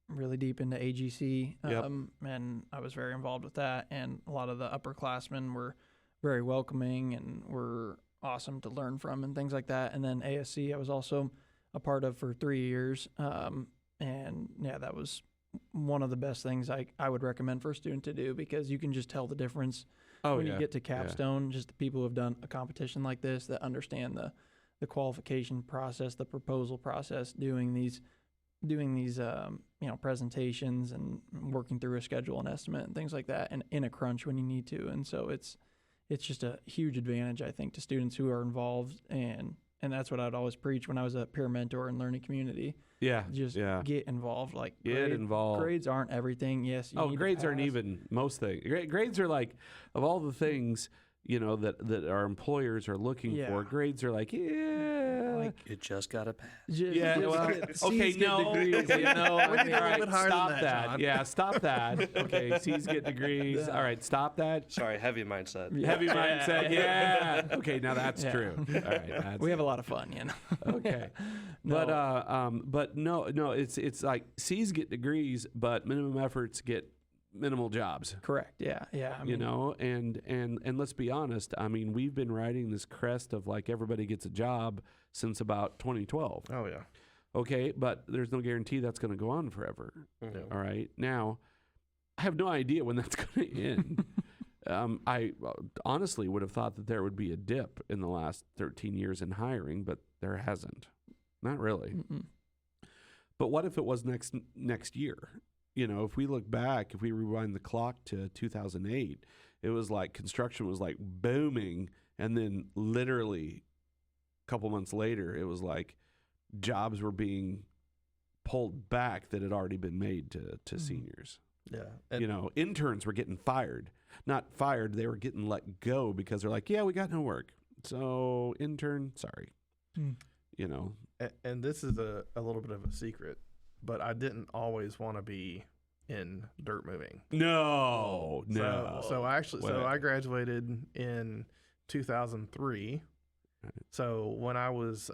really deep into AGC, and I was very involved with that. And a lot of the upperclassmen were very welcoming and were awesome to learn from and things like that. And then ASC, I was also a part of for 3 years, and yeah, that was one of the best things I would recommend for a student to do, because you can just tell the difference when you get to capstone. Just the people who have done a competition like this that understand the qualification process, the proposal process, doing these presentations and working through a schedule and estimate and things like that, and in a crunch when you need to. And so it's just a huge advantage, I think, to students who are involved, and that's what I'd always preach when I was a peer mentor and learning community. Yeah, just get involved. Like, get involved. Grades aren't everything. Yes. Grades aren't even most things. Grades are like, of all the things that our employers are looking for. Grades are like, you just got to pass. Okay, no. Degrees, all right, stop that. John. Yeah, stop that. Okay, C's get degrees. Yeah. All right, stop that. Sorry, heavy mindset. Heavy mindset. Yeah. Okay, now that's true. All right, we have a lot of fun, Okay, but no, it's like C's get degrees, but minimum efforts get minimal jobs. Correct. Yeah. I mean, and let's be honest. I mean, we've been riding this crest of like everybody gets a job since about 2012. Oh yeah. Okay, but there's no guarantee that's going to go on forever. Mm-hmm. All right. Now, I have no idea when that's going to end. I honestly would have thought that there would be a dip in the last 13 years in hiring, but there hasn't. Not really. Mm-mm. But what if it was next year? If we look back, if we rewind the clock to 2008, it was like construction was like booming, and then literally a couple months later, it was like jobs were being pulled back that had already been made to seniors. Yeah. Interns were getting fired. Not fired, they were getting let go because they're like, yeah, we got no work. So intern, sorry. And this is a little bit of a secret, but I didn't always want to be in dirt moving. No. So I graduated in 2003. Right. So when I was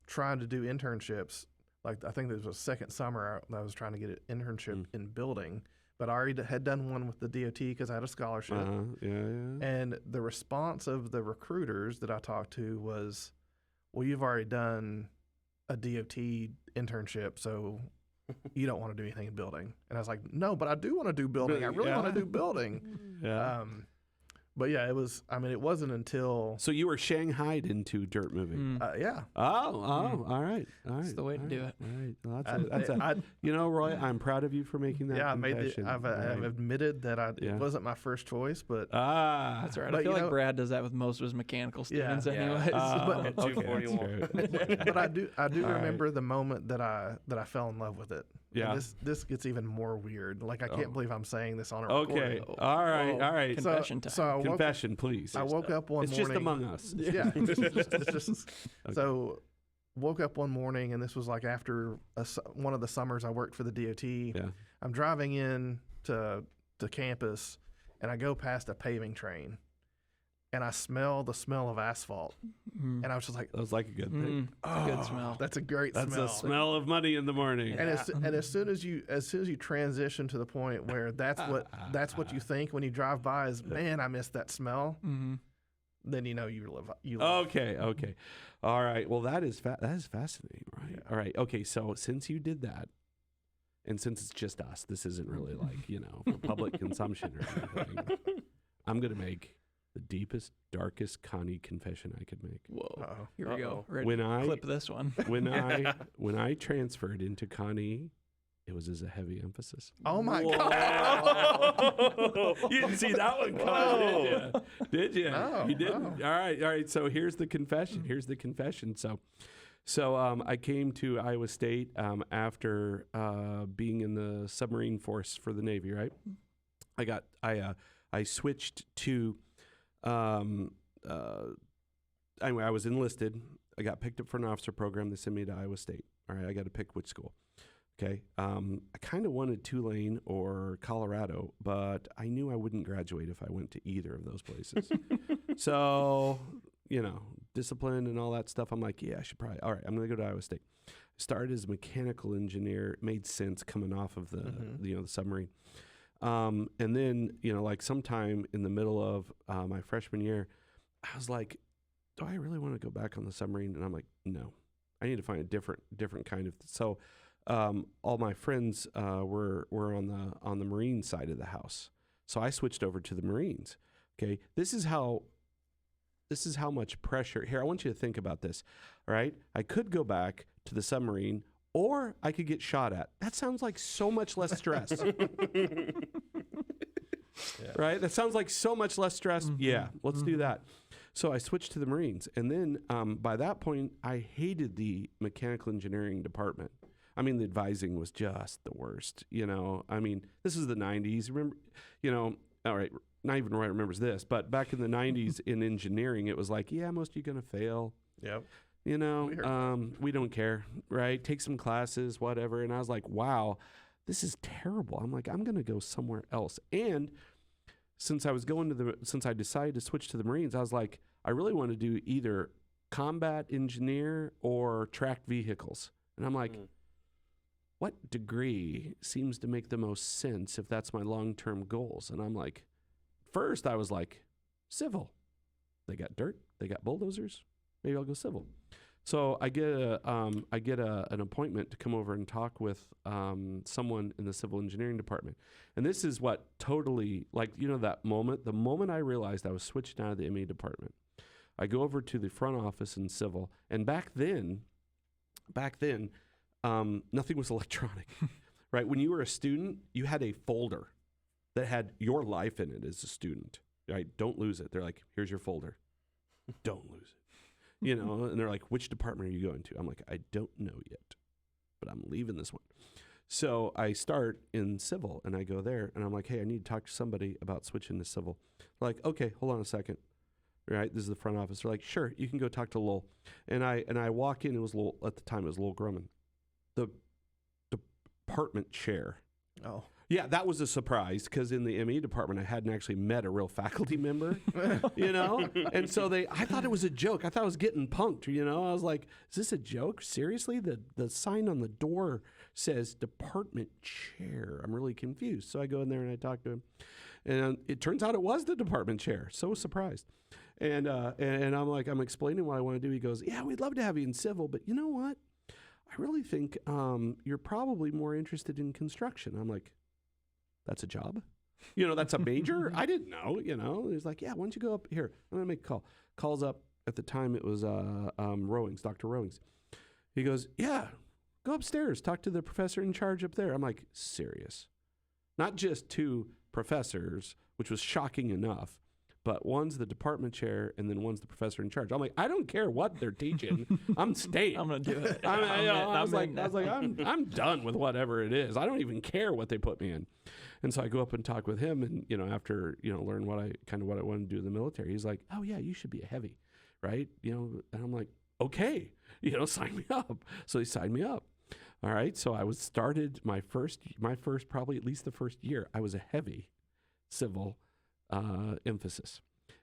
trying to do internships, like I think there was a second summer I was trying to get an internship in building, but I already had done one with the DOT because I had a scholarship. And the response of the recruiters that I talked to was, well, you've already done a DOT internship, so you don't want to do anything in building. And I was like, no, but I do want to do building. I really want to do building. Yeah. But yeah, it wasn't until. So you were shanghaied into dirt moving. Yeah. All right. That's the way to do it. All right. Well, Roy, I'm proud of you for making that. Yeah, I've admitted that it wasn't my first choice, but that's all right. I feel like Brad does that with most of his mechanical students, anyways. But 241. But I do remember the moment that I fell in love with it. Yeah. And this gets even more weird. Like, I can't believe I'm saying this on a recording. Okay. All right. Confession time. Confession, please. I woke up one morning. It's just among us. Yeah. It's just okay. So woke up one morning, and this was like after one of the summers I worked for the DOT. Yeah. I'm driving in to campus, and I go past a paving train, and I smell the smell of asphalt. And I was just like, that was like a good thing. Oh, good smell. That's a great smell. That's the smell of money in the morning. And as soon as you transition to the point where that's what you think when you drive by is, man, I miss that smell. Mm-hmm. Then you live. Okay. All right. Well, that is fascinating, right? Yeah. All right. Okay. So since you did that, and since it's just us, this isn't really like for public consumption or anything. I'm gonna make the deepest, darkest Connie confession I could make. Whoa! Here we go. Ready to clip this one. when I transferred into Connie it was as a heavy emphasis. Oh my God! You didn't see that one coming, did you? No, You didn't. no. All right. So here's the confession. So I came to Iowa State after being in the submarine force for the Navy. Right. I switched to. Anyway, I was enlisted. I got picked up for an officer program. They sent me to Iowa State. All right, I got to pick which school. Okay. I kind of wanted Tulane or Colorado, but I knew I wouldn't graduate if I went to either of those places. So, discipline and all that stuff. I'm like, yeah, I should probably. All right, I'm going to go to Iowa State. Started as a mechanical engineer. It made sense coming off of the the submarine. And then, like sometime in the middle of my freshman year, I was like, do I really want to go back on the submarine? And I'm like, no, I need to find a different kind of. So all my friends were on the Marine side of the house. So I switched over to the Marines. Okay. This is how much pressure. Here, I want you to think about this. All right. I could go back to the submarine, or I could get shot at. That sounds like so much less stress. Right? That sounds like so much less stress. Yeah, let's do that. So I switched to the Marines. And then by that point, I hated the mechanical engineering department. I mean, the advising was just the worst. I mean, this is the 90s. Remember, all right, not even Roy remembers this, but back in the 90s in engineering, it was like, yeah, most of you going to fail. Yep. We don't care, right? Take some classes, whatever. And I was like, wow, this is terrible. I'm like, I'm going to go somewhere else. And since I decided to switch to the Marines, I was like, I really want to do either combat engineer or tracked vehicles. And I'm like, what degree seems to make the most sense if that's my long-term goals? And I'm like, first I was like, civil. They got dirt. They got bulldozers. Maybe I'll go civil. So I get an appointment to come over and talk with someone in the civil engineering department. And this is what totally, that moment, the moment I realized I was switching out of the ME department, I go over to the front office in civil. And back then, nothing was electronic, right? When you were a student, you had a folder that had your life in it as a student, right? Don't lose it. They're like, here's your folder. Don't lose it. And they're like, which department are you going to? I'm like, I don't know yet, but I'm leaving this one. So I start in civil and I go there and I'm like, hey, I need to talk to somebody about switching to civil. They're like, okay, hold on a second. Right. This is the front office. They're like, sure, you can go talk to Lowell. And I walk in, at the time it was Lowell Grumman, the department chair. Oh. Yeah, that was a surprise because in the ME department, I hadn't actually met a real faculty member, And so I thought it was a joke. I thought I was getting punked, I was like, is this a joke? Seriously? The sign on the door says department chair. I'm really confused. So I go in there and I talk to him. And it turns out it was the department chair. So surprised. And I'm like, I'm explaining what I want to do. He goes, yeah, we'd love to have you in civil, but you know what? I really think you're probably more interested in construction. I'm like, that's a job? That's a major? I didn't know, He's like, yeah, why don't you go up here? I'm going to make a call. Calls up. At the time, it was Rowings, Dr. Rowings. He goes, yeah, go upstairs. Talk to the professor in charge up there. I'm like, serious? Not just two professors, which was shocking enough, but one's the department chair and then one's the professor in charge. I'm like, I don't care what they're teaching. I'm staying. I'm gonna do it. I was like, I'm done with whatever it is. I don't even care what they put me in. And so I go up and talk with him, and after learn what I wanted to do in the military. He's like, oh yeah, you should be a heavy, right? And I'm like, okay, sign me up. So he signed me up. All right. So I started my first probably at least the first year. I was a heavy civil emphasis.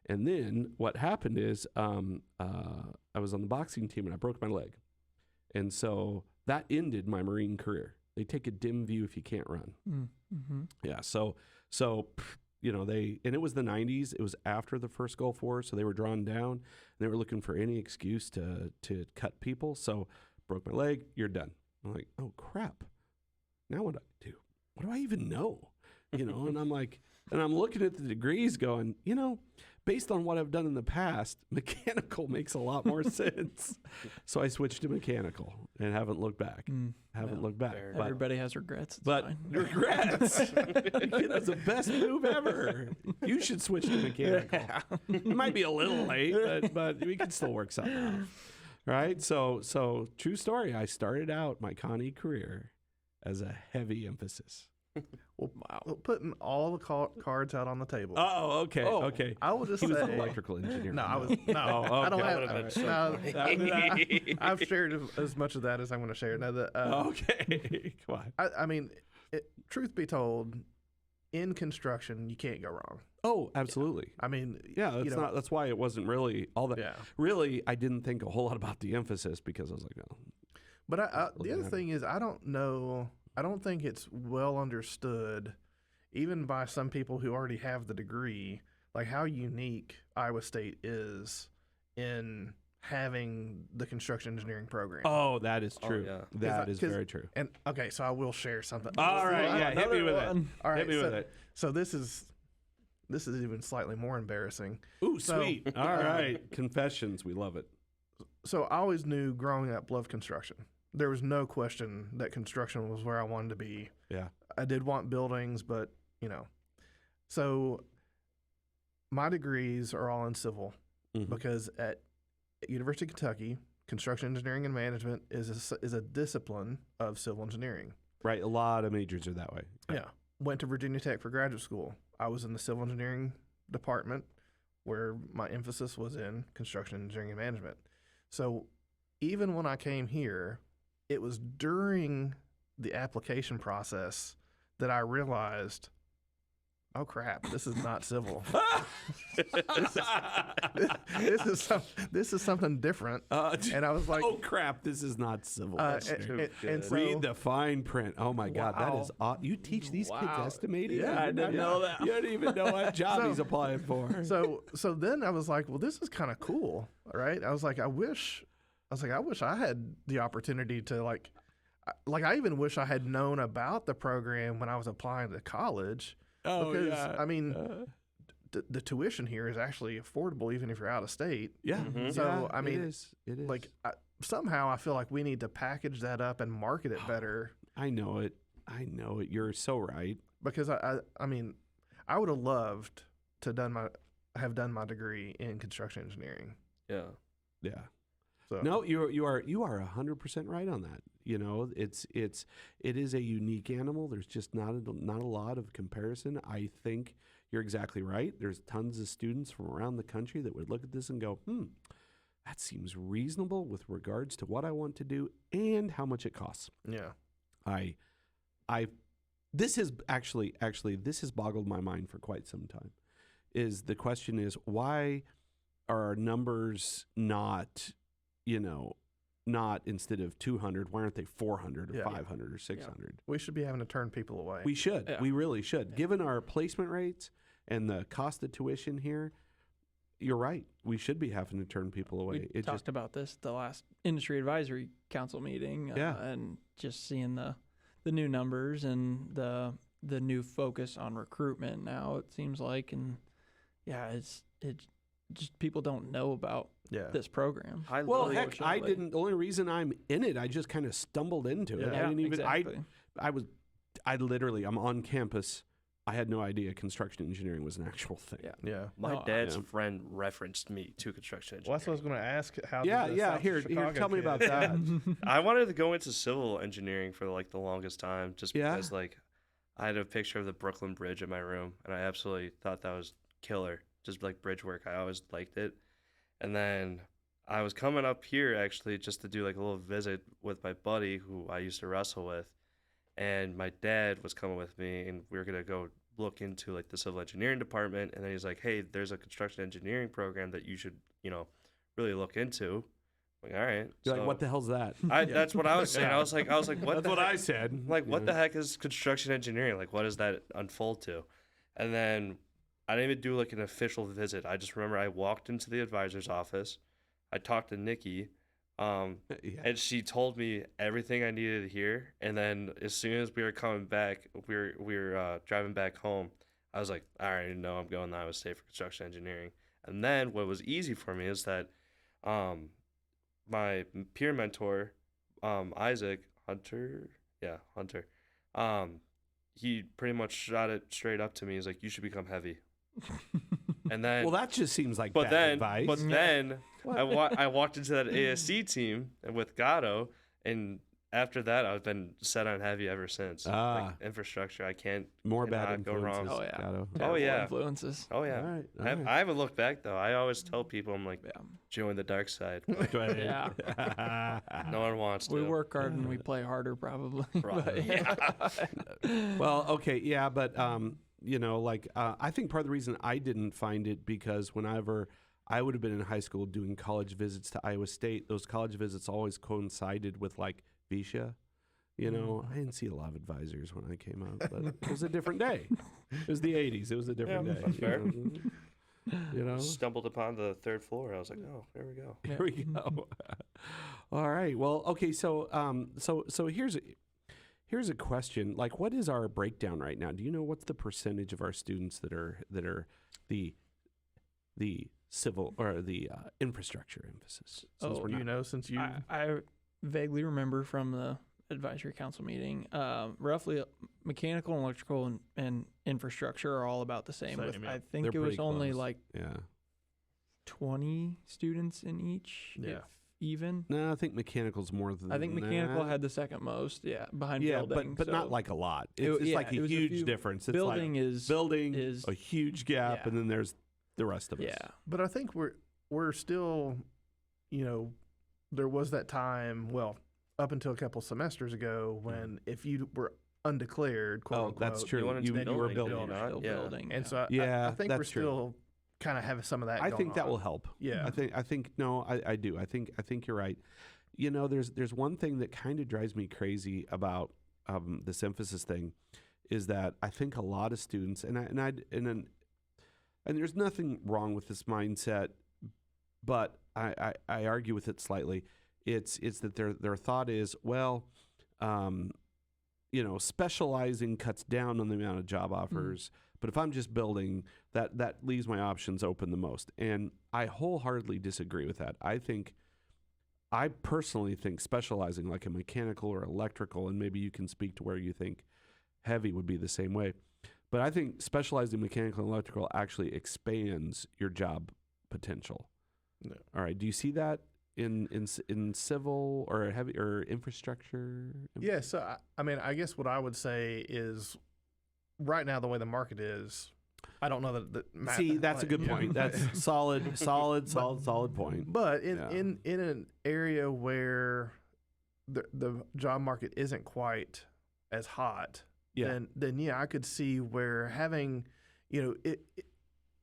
And then what happened is I was on the boxing team and I broke my leg. And so that ended my Marine career. They take a dim view if you can't run. Mm-hmm. Yeah. So and it was the 90s. It was after the first Gulf War. So they were drawn down and they were looking for any excuse to cut people. So broke my leg, you're done. I'm like, oh crap. Now what do I do? What do I even know? And I'm like, and I'm looking at the degrees going, based on what I've done in the past, mechanical makes a lot more sense. So I switched to mechanical and haven't looked back. Haven't looked back. Fair But, Everybody has regrets. It's but fine. regrets. That's the best move ever. You should switch to mechanical. It might be a little late, but we can still work something out. Right? So true story. I started out my Connie career as a heavy emphasis. Well, putting all the cards out on the table. Oh, okay, okay. I will just He was say, an electrical engineer. No, I was Oh, I don't okay. have. That would've been so no, I've shared as much of that as I'm going to share. Now, Okay, come on. I mean, truth be told, in construction, you can't go wrong. Oh, absolutely. I mean, Yeah, that's why it wasn't really all that. Yeah. Really, I didn't think a whole lot about the emphasis because I was like, oh. But the other thing is, I don't know. I don't think it's well understood, even by some people who already have the degree, like how unique Iowa State is in having the construction engineering program. Oh, that is Oh, true. yeah. That is very true. And okay, so I will share something. All right, yeah, hit me with it. All right, Hit me with it. So this is even slightly more embarrassing. Ooh, So- sweet. All right, confessions. We love it. So I always knew growing up, loved construction. There was no question that construction was where I wanted to be. Yeah. I did want buildings, but so my degrees are all in civil Mhm. because at University of Kentucky, construction engineering and management is a discipline of civil engineering. Right, a lot of majors are that way. Yeah. Went to Virginia Tech for graduate school. I was in the civil engineering department where my emphasis was in construction engineering and management. So even when I came here, it was during the application process that I realized, oh crap, this is not civil. This is something different. And I was like, oh crap, this is not civil. and so, Read the fine print. Oh my God, that is you teach these kids estimating? Yeah, I didn't know that. You don't even know what job So- he's applying for. so then I was like, well, this is kind of cool, right? I was like, I wish I had the opportunity to I even wish I had known about the program when I was applying to college. Oh Because, yeah. I mean, the tuition here is actually affordable even if you're out of state. yeah. Mhm. So, Yeah, I mean, it is. Like somehow I feel like we need to package that up and market it better I know it. You're so right. because I mean, I would have loved to have done my degree in construction engineering. Yeah. Yeah. So No, you are 100% right on that. It is a unique animal. There's just not a lot of comparison. I think you're exactly right. There's tons of students from around the country that would look at this and go, that seems reasonable with regards to what I want to do and how much it costs. yeah. This has actually this has boggled my mind for quite some time. The question is, why are our numbers not instead of 200, why aren't they 400 or Yeah. 500 or 600? We should be having to turn people away. We should. Yeah. We really should. Given our placement rates and the cost of tuition here, you're right. We should be having to turn people away. We talked about this at the last industry advisory council meeting, Yeah. and just seeing the new numbers and the new focus on recruitment now, it seems like, and yeah, it just people don't know about yeah. this program. Well, Really, heck, I unfortunately. didn't. The only reason I'm in it, I just kind of stumbled into it. Yeah. I didn't even. Exactly. I'm on campus. I had no idea construction engineering was an actual thing. Yeah. Yeah. My No, dad's yeah. friend referenced me to construction Well, engineering. that's what I was going to ask. How? Yeah, did the yeah. South Here, Chicago tell me kid- about that. I wanted to go into civil engineering for the longest time, just Yeah? because I had a picture of the Brooklyn Bridge in my room, and I absolutely thought that was killer. Just like bridge work, I always liked it. And then I was coming up here actually just to do a little visit with my buddy who I used to wrestle with, and my dad was coming with me, and we were gonna go look into the civil engineering department. And then he's like, "Hey, there's a construction engineering program that you should really look into." I'm like, all right. You're like, what the hell's that? That's what I was saying. I was like, what That's the what heck? I said. What the heck is construction engineering? What does that unfold to? And then I didn't even do an official visit. I just remember I walked into the advisor's office. I talked to Nikki. Yeah. And she told me everything I needed to hear. And then as soon as we were coming back, we were driving back home. I was like, I already know I'm going to Iowa State for construction engineering. And then what was easy for me is that my peer mentor, Isaac Hunter, he pretty much shot it straight up to me. He's like, you should become heavy. And then, Well, that just seems like but bad then, advice. but then I walked into that ASC team with Gato, and after that, I've been set on heavy ever since. Like infrastructure, I can't More bad cannot go wrong. influences. Oh, yeah. Gato. Terrible yeah. influences. Oh yeah, All right, all right. I haven't looked back though. I always tell people I'm like, Yeah. join the dark side. Yeah. No one wants to. We work hard and we play harder, probably. Probably. But, yeah. Well, okay, yeah, but you know, like I think part of the reason I didn't find it because whenever I would have been in high school doing college visits to Iowa State, those college visits always coincided with like VSHA. You know, I didn't see a lot of advisors when I came out, but it was a different day. It was the 80s. It was a different day. that's fair. You know? Stumbled upon the third floor. I was like, oh, there we go. Here we go. All right. Well, okay. So, so here's a question. Like, what is our breakdown right now? Do you know what's the percentage of our students that are the civil or the infrastructure emphasis? Since we're not- since you I vaguely remember from the advisory council meeting, roughly mechanical and electrical and infrastructure are all about the same. Same, with, yeah. I think They're it was pretty only close. like Yeah. 20 students in each, Yeah. if even. No, I think mechanical's more than I think mechanical that. had the second most, behind Yeah, building. but so not like a lot. It- It's yeah, like it a was a huge few- difference. It's building like is building is- a huge gap, yeah. and then there's the rest of us. yeah. But I think we're still, there was that time, well, up until a couple semesters ago when if you were undeclared, quote Oh, unquote, that's true. wanted You, to be you were building, building. did you not? Still Yeah. building. And so Yeah, I think we're that's true. still kind of having some of that. I going think that on. will help. Yeah. I think no, I do. I think you're right. You know, there's one thing that kind of drives me crazy about this emphasis thing, is that I think a lot of students and there's nothing wrong with this mindset, but I argue with it slightly. It's that their thought is, well, specializing cuts down on the amount of job offers. But if I'm just building, that leaves my options open the most. And I wholeheartedly disagree with that. I personally think specializing like a mechanical or electrical, and maybe you can speak to where you think heavy would be the same way. But I think specializing mechanical and electrical actually expands your job potential. No. All right. Do you see that in civil or heavy or infrastructure? Yeah. So I mean, I guess what I would say is, right now the way the market is, I don't know that. See, that's a good point. That's solid point. But in an area where the job market isn't quite as hot, then yeah, I could see where having, it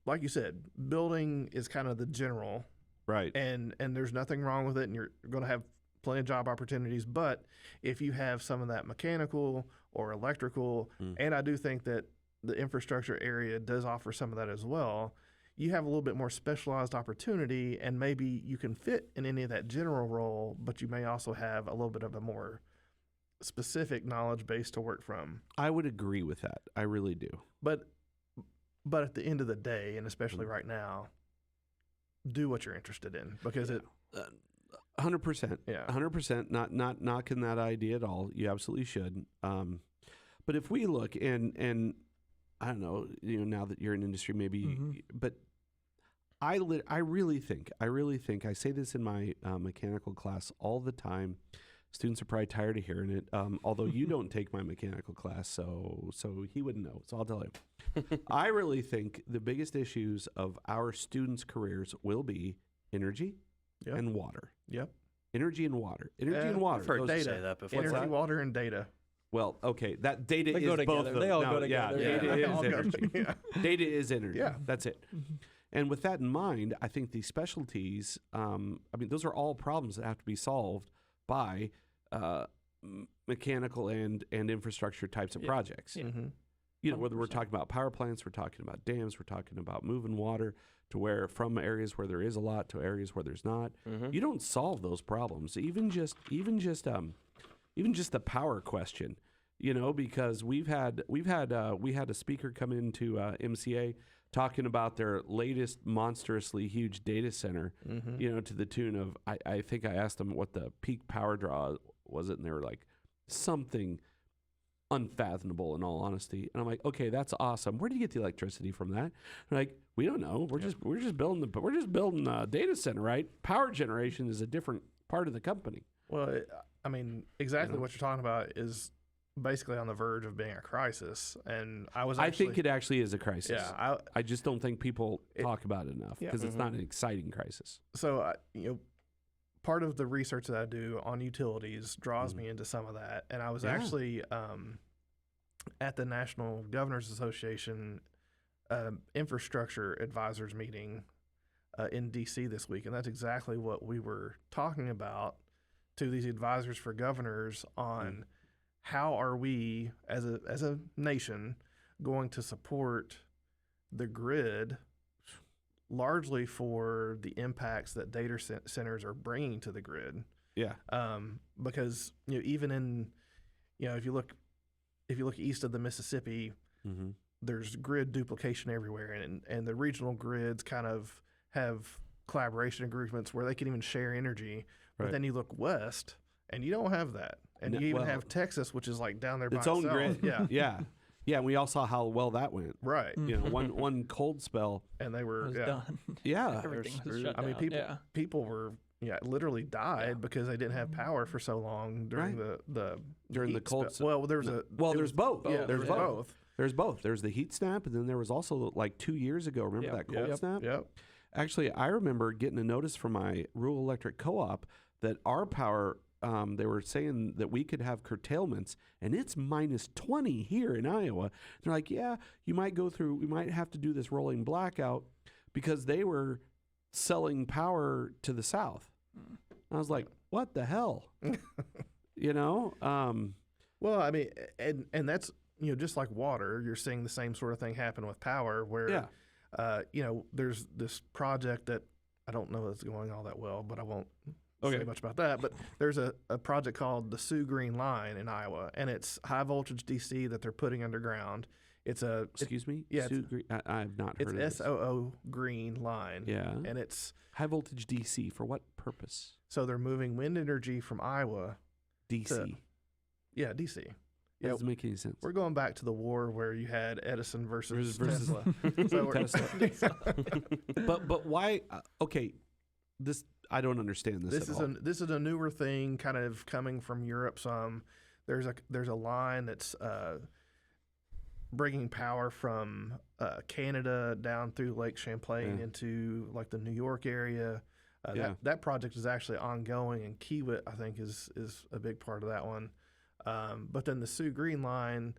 like you said, building is kind of the general. Right. And there's nothing wrong with it, and you're going to have plenty of job opportunities. But if you have some of that mechanical or electrical, and I do think that the infrastructure area does offer some of that as well, you have a little bit more specialized opportunity, and maybe you can fit in any of that general role, but you may also have a little bit of a more specific knowledge base to work from. I would agree with that. I really do. But at the end of the day, and especially right now, do what you're interested in, because it 100%. Yeah. 100%. Not knocking that idea at all. You absolutely should. But if we look and I don't know, now that you're in industry, maybe, but I really think, I say this in my mechanical class all the time. Students are probably tired of hearing it. Although you don't take my mechanical class, so he wouldn't know. So I'll tell you. I really think the biggest issues of our students' careers will be energy and water. Yep. Energy and water. Energy and water. I've heard you Data. say that before. Energy, water, and data. Well, okay, that data They is go both together. of them. They all No, go together. Yeah, Yeah. data They is all go energy. together. Data is energy. Yeah. That's it. And with that in mind, I think these specialties, those are all problems that have to be solved by mechanical and infrastructure types of projects. Yeah. Mm-hmm. whether we're talking about power plants, we're talking about dams, we're talking about moving water to from areas where there is a lot to areas where there's not. You don't solve those problems. Even just the power question, because we had a speaker come into MCA talking about their latest monstrously huge data center, to the tune of, I think I asked them what the peak power draw was, and they were like, something unfathomable, in all honesty. And I'm like, okay, that's awesome. Where do you get the electricity from that? They're like, we don't know. We're just building a data center, right? Power generation is a different part of the company. Well, I mean, exactly what you're talking about is basically on the verge of being a crisis. And I think it actually is a crisis. Yeah, I just don't think people talk about it enough because it's not an exciting crisis. So, part of the research that I do on utilities draws me into some of that. And I was actually at the National Governors Association infrastructure advisors meeting in D.C. this week. And that's exactly what we were talking about to these advisors for governors on how are we as a nation going to support the grid largely for the impacts that data centers are bringing to the grid. Yeah. Because even in, if you look east of the Mississippi, there's grid duplication everywhere, and the regional grids kind of have collaboration agreements where they can even share energy. But then you look west, and you don't have that, and you even have Texas, which is like down there by itself. Its own grid. Yeah. Yeah, and we all saw how well that went. Right. One cold spell, and they were done. Yeah. Everything was shut down. People were literally died because they didn't have power for so long during the cold spell. Well, there's both. Yeah, there's both. There's both. There's the heat snap, and then there was also like 2 years ago. Remember that cold snap? Yep. Actually, I remember getting a notice from my rural electric co-op that our power. They were saying that we could have curtailments, and it's -20 here in Iowa. They're like, yeah, we might have to do this rolling blackout because they were selling power to the south. I was like, what the hell? Well, I mean, and that's, just like water, you're seeing the same sort of thing happen with power where, there's this project that I don't know that's going all that well, but I won't say much about that, but there's a project called the Sioux Green Line in Iowa, and it's high voltage DC that they're putting underground. Excuse me? Yeah. I've not heard of it. It's SOO Green Line. Yeah. And it's high voltage DC for what purpose? So they're moving wind energy from Iowa. DC. DC. That doesn't make any sense. We're going back to the war where you had Edison versus Tesla. Tesla. But why? This. I don't understand this. This is a newer thing, kind of coming from Europe. There's a line that's bringing power from Canada down through Lake Champlain into like the New York area. That project is actually ongoing, and Kiewit, I think, is a big part of that one. But then the Sioux Green Line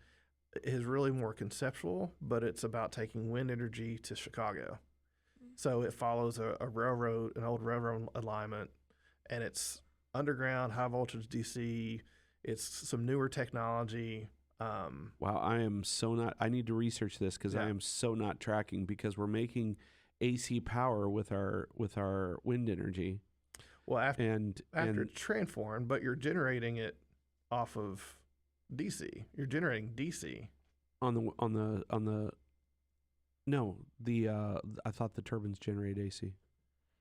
is really more conceptual, but it's about taking wind energy to Chicago. So it follows an old railroad alignment, and it's underground, high voltage DC. It's some newer technology. Wow, I am so not. I need to research this because I am so not tracking because we're making AC power with our wind energy. Well, after it's transformed, but you're generating it off of DC. You're generating DC on the. No, I thought the turbines generate AC.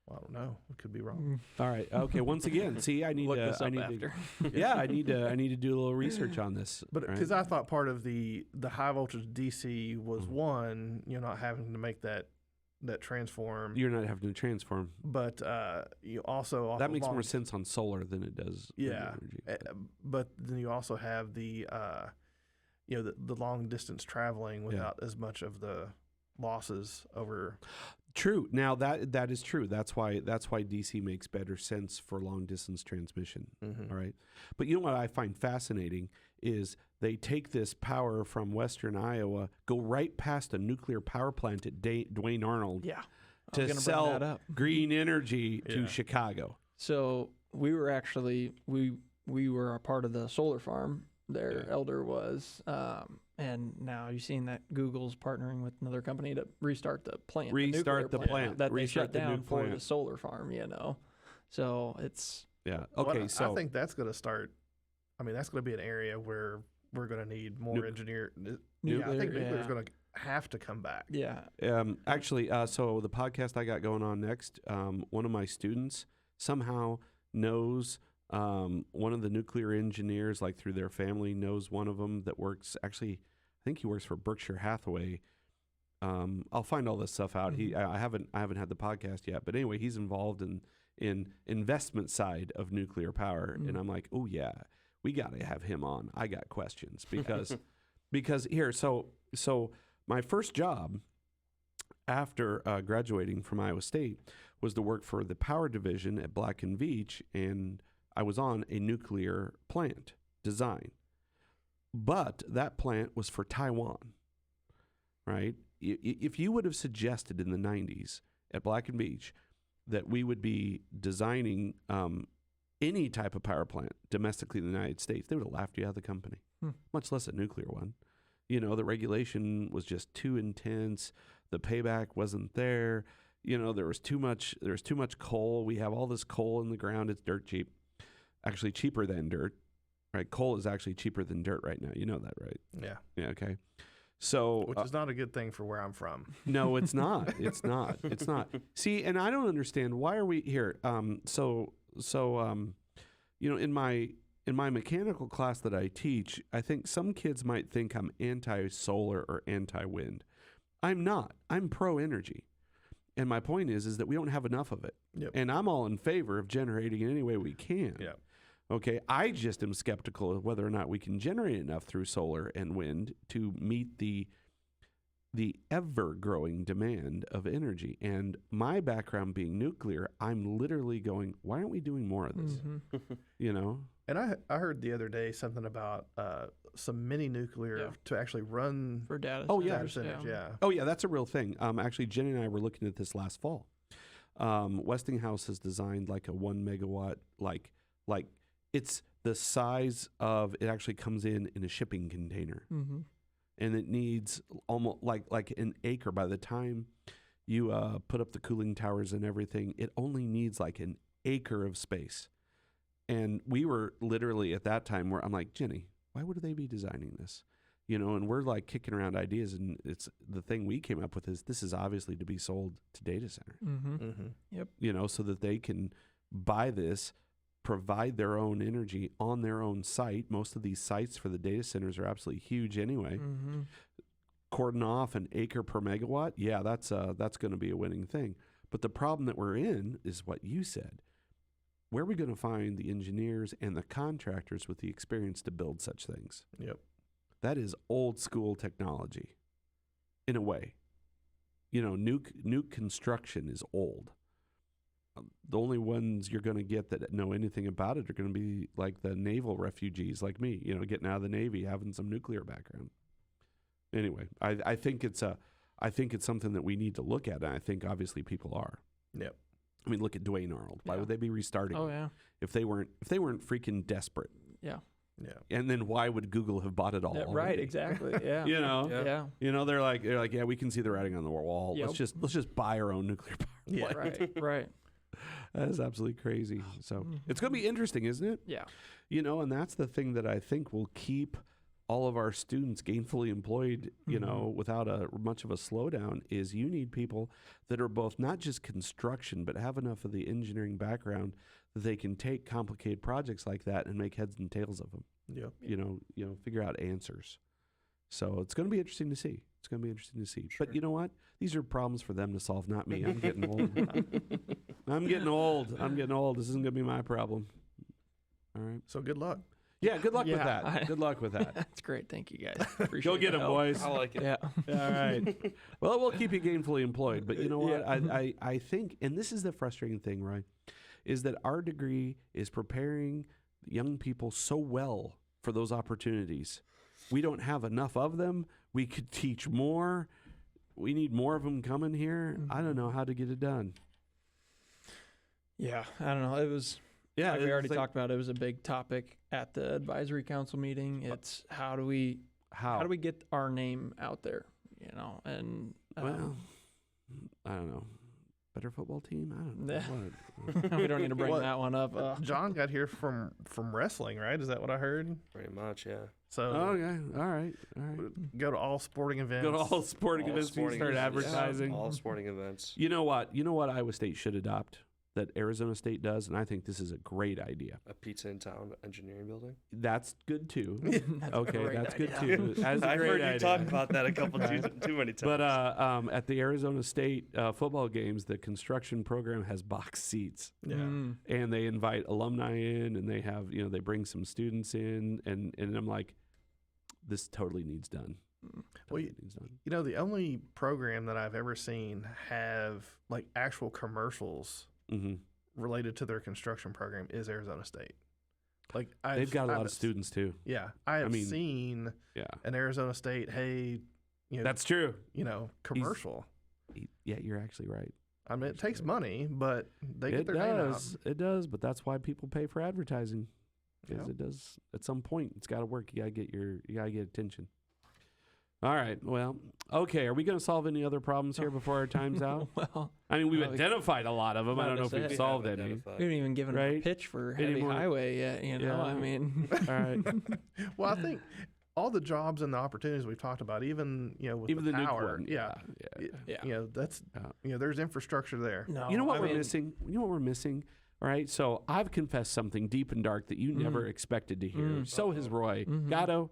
Well, I don't know. It could be wrong. All right. Okay. Once again, see, I need to. I need to. Yeah, I need to do a little research on this. But because I thought part of the high voltage DC was one, not having to make that transform. You're not having to transform. But you also that makes more sense on solar than it does. Energy. But then you also have the long distance traveling without as much of the losses over. True. Now that is true. That's why DC makes better sense for long distance transmission. All right. But you know what I find fascinating is they take this power from Western Iowa, go right past a nuclear power plant at Duane Arnold to sell green energy to Chicago. So we were actually we were a part of the solar farm their elder was. And now you've seen that Google's partnering with another company to restart the plant. Restart the nuclear plant. that they Restart shut the down nuke for plant. the solar farm, So it's... Yeah. Okay, Well, so I think that's going to start. I mean, that's going to be an area where we're going to need more engineer. Yeah, I think nuclear is going to have to come back. Yeah. actually, so the podcast I got going on next, one of my students somehow knows one of the nuclear engineers, like through their family, knows one of them that works. Actually, I think he works for Berkshire Hathaway. I'll find all this stuff out. I haven't had the podcast yet, but anyway, he's involved in investment side of nuclear power, and I'm like, oh yeah, we got to have him on. I got questions because here, so my first job after graduating from Iowa State was to work for the power division at Black & Veatch, and I was on a nuclear plant design. But that plant was for Taiwan, right? If you would have suggested in the 90s at Black & Veatch that we would be designing any type of power plant domestically in the United States, they would have laughed you out of the company, much less a nuclear one. The regulation was just too intense. The payback wasn't there. There was too much coal. We have all this coal in the ground. It's dirt cheap. Actually cheaper than dirt, right? Coal is actually cheaper than dirt right now. You know that, right? Yeah. Yeah, okay. So which is not a good thing for where I'm from. No, it's not. It's not. It's not. See, and I don't understand, why are we here? In my mechanical class that I teach, I think some kids might think I'm anti-solar or anti-wind. I'm not. I'm pro-energy. And my point is that we don't have enough of it. Yep. And I'm all in favor of generating in any way we can. Yeah. Okay, I just am skeptical of whether or not we can generate enough through solar and wind to meet the ever-growing demand of energy. And my background being nuclear, I'm literally going, why aren't we doing more of this? And I heard the other day something about some mini nuclear to actually run for data centers. centers. Yeah. Oh, yeah, that's a real thing. Actually, Jenny and I were looking at this last fall. Westinghouse has designed like a 1 megawatt, like it's the size of, it actually comes in a shipping container. Mm-hmm. And it needs almost like an acre. By the time you put up the cooling towers and everything, it only needs like an acre of space. And we were literally at that time where I'm like, Jenny, why would they be designing this? And we're like kicking around ideas, and it's the thing we came up with is this is obviously to be sold to data center. Mm-hmm. Mm-hmm. Yep. So that they can buy this, provide their own energy on their own site. Most of these sites for the data centers are absolutely huge anyway. Mm-hmm. Cordon off an acre per megawatt, yeah, that's going to be a winning thing. But the problem that we're in is what you said. Where are we going to find the engineers and the contractors with the experience to build such things? Yep. That is old school technology, in a way. Nuke construction is old. The only ones you're going to get that know anything about it are going to be like the naval refugees like me, getting out of the Navy, having some nuclear background. Anyway, I think it's something that we need to look at, and I think obviously people are. Yep. I mean, look at Dwayne Arnold. Why would they be restarting? Oh yeah. If they weren't freaking desperate. Yeah. Yeah. And then why would Google have bought it all? Right. already? Exactly. Yeah. Yeah. Yeah. They're like, yeah, we can see the writing on the wall. Yep. Let's just buy our own nuclear power. Yeah. plant. Right. That is absolutely crazy. So it's going to be interesting, isn't it? Yeah. And that's the thing that I think will keep all of our students gainfully employed, without much of a slowdown, is you need people that are both not just construction, but have enough of the engineering background that they can take complicated projects like that and make heads and tails of them. Yep. Figure out answers. So it's going to be interesting to see. Sure. But you know what? These are problems for them to solve, not me. I'm getting old. I'm getting old. This isn't going to be my problem. All right. So good luck. Yeah, good luck with that. Good luck with that. That's great. Thank you guys. Appreciate Go get them, boys. I like it. Yeah. All right. Well, we'll keep you gainfully employed. But you know what? I think, and this is the frustrating thing, right, is that our degree is preparing young people so well for those opportunities. We don't have enough of them. We could teach more. We need more of them coming here. I don't know how to get it done. Yeah. I don't know. Yeah, like we already it's like, talked about, it was a big topic at the advisory council meeting. It's how do we get our name out there, you know? And well, I don't know. Better football team? I don't know. What? we don't need to bring that one up. John got here from wrestling, right? Is that what I heard? Pretty much, yeah. So Okay, all right. go to all sporting events. Go to all sporting All events. sporting Start events, advertising. all sporting events. You know what? Iowa State should adopt that Arizona State does, and I think this is a great idea. A pizza in town engineering building. That's good too. That's a Okay, great that's idea. good too. That's a I've great heard you idea. talk about that a couple too many times. But at the Arizona State football games, the construction program has box seats, Yeah. and they invite alumni in, and they have they bring some students in, and I'm like, this totally needs done. Totally needs done. You know, the only program that I've ever seen have like actual commercials Mm-hmm. related to their construction program is Arizona State. Like They've got a lot of students too. Yeah, I have mean, seen Yeah, an Arizona State. Hey, that's true. Commercial. Yeah, you're actually right. I mean, it takes money, but they get It their name out. does. It does, but that's why people pay for advertising. Because Yeah. it does at some point. It's got to work. You gotta get attention. All right. Well, okay. Are we going to solve any other problems here before our time's out? Well, I mean, we've Well, we- identified a lot of them. I About don't to know if say. we've solved any. we haven't even given Right? a pitch for heavy Any more- highway yet. You know, Yeah. I mean, All right. Well, I think all the jobs and the opportunities we've talked about, even with Even the nuke power, one. yeah, Yeah. that's Yeah. there's infrastructure there. no. You know what I we're mean, missing? You know what we're missing? All right. So I've confessed something deep and dark that you never expected to hear. So has Roy. Gato,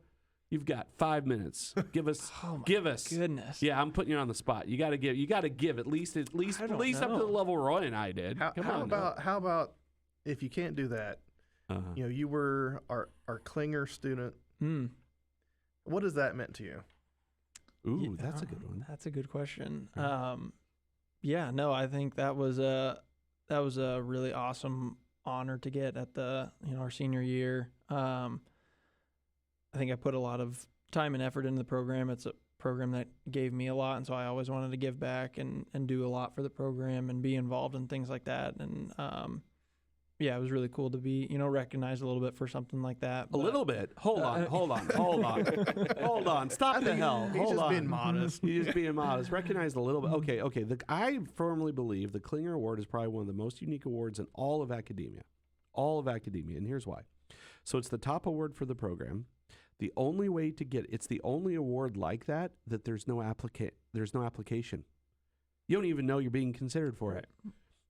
you've got 5 minutes. Give us. Oh my give us. goodness. Yeah, I'm putting you on the spot. You got to give at least I up don't to the know. level Roy and I did. How Come on. about if you can't do that? Uh-huh. You were our Klinger student. Mm. What has that meant to you? Ooh, Yeah, that's a good one. That's a good question. Yeah, no, I think that was a really awesome honor to get at the our senior year. I think I put a lot of time and effort into the program. It's a program that gave me a lot, and so I always wanted to give back and do a lot for the program and be involved in things like that. And yeah, it was really cool to be recognized a little bit for something like that. A little bit. Hold on. Hold on. Stop the hell. He's Hold just on. being modest. He's just being modest. Recognized a little bit. Okay. I firmly believe the Klinger Award is probably one of the most unique awards in all of academia. And here's why. So it's the top award for the program. The only way to get it's the only award like that there's no application. You don't even know you're being considered for it.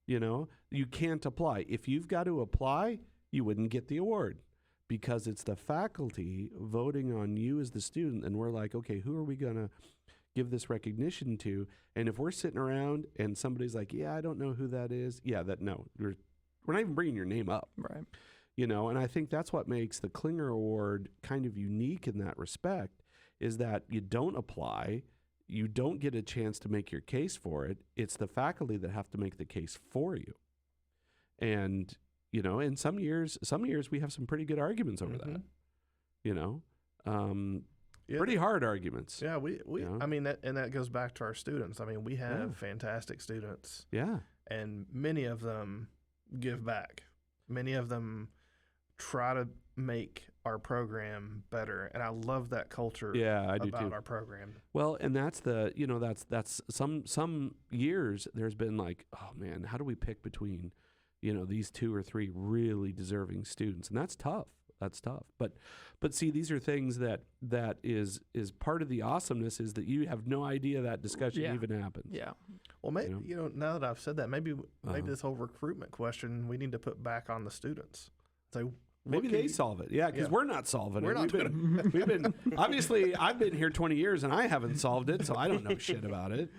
You can't apply. If you've got to apply, you wouldn't get the award because it's the faculty voting on you as the student. And we're like, okay, who are we going to give this recognition to? And if we're sitting around and somebody's like, yeah, I don't know who that is. Yeah, we're not even bringing your name up. Right. And I think that's what makes the Klinger Award kind of unique in that respect is that you don't apply. You don't get a chance to make your case for it. It's the faculty that have to make the case for you. And, in some years we have some pretty good arguments over that, pretty hard arguments. Yeah, we I mean, that goes back to our students. I mean, we have fantastic students. Yeah. And many of them give back. Many of them try to make our program better, and I love that culture. Yeah, I do about too. our program. Well, and that's that's some years there's been like, oh man, how do we pick between, these 2 or 3 really deserving students? And that's tough. But see, these are things that is part of the awesomeness is that you have no idea that discussion even happens. Yeah. Well, maybe now that I've said that, maybe this whole recruitment question we need to put back on the students. So maybe they solve it. Yeah, because we're not solving it. We've been obviously I've been here 20 years and I haven't solved it, so I don't know shit about it.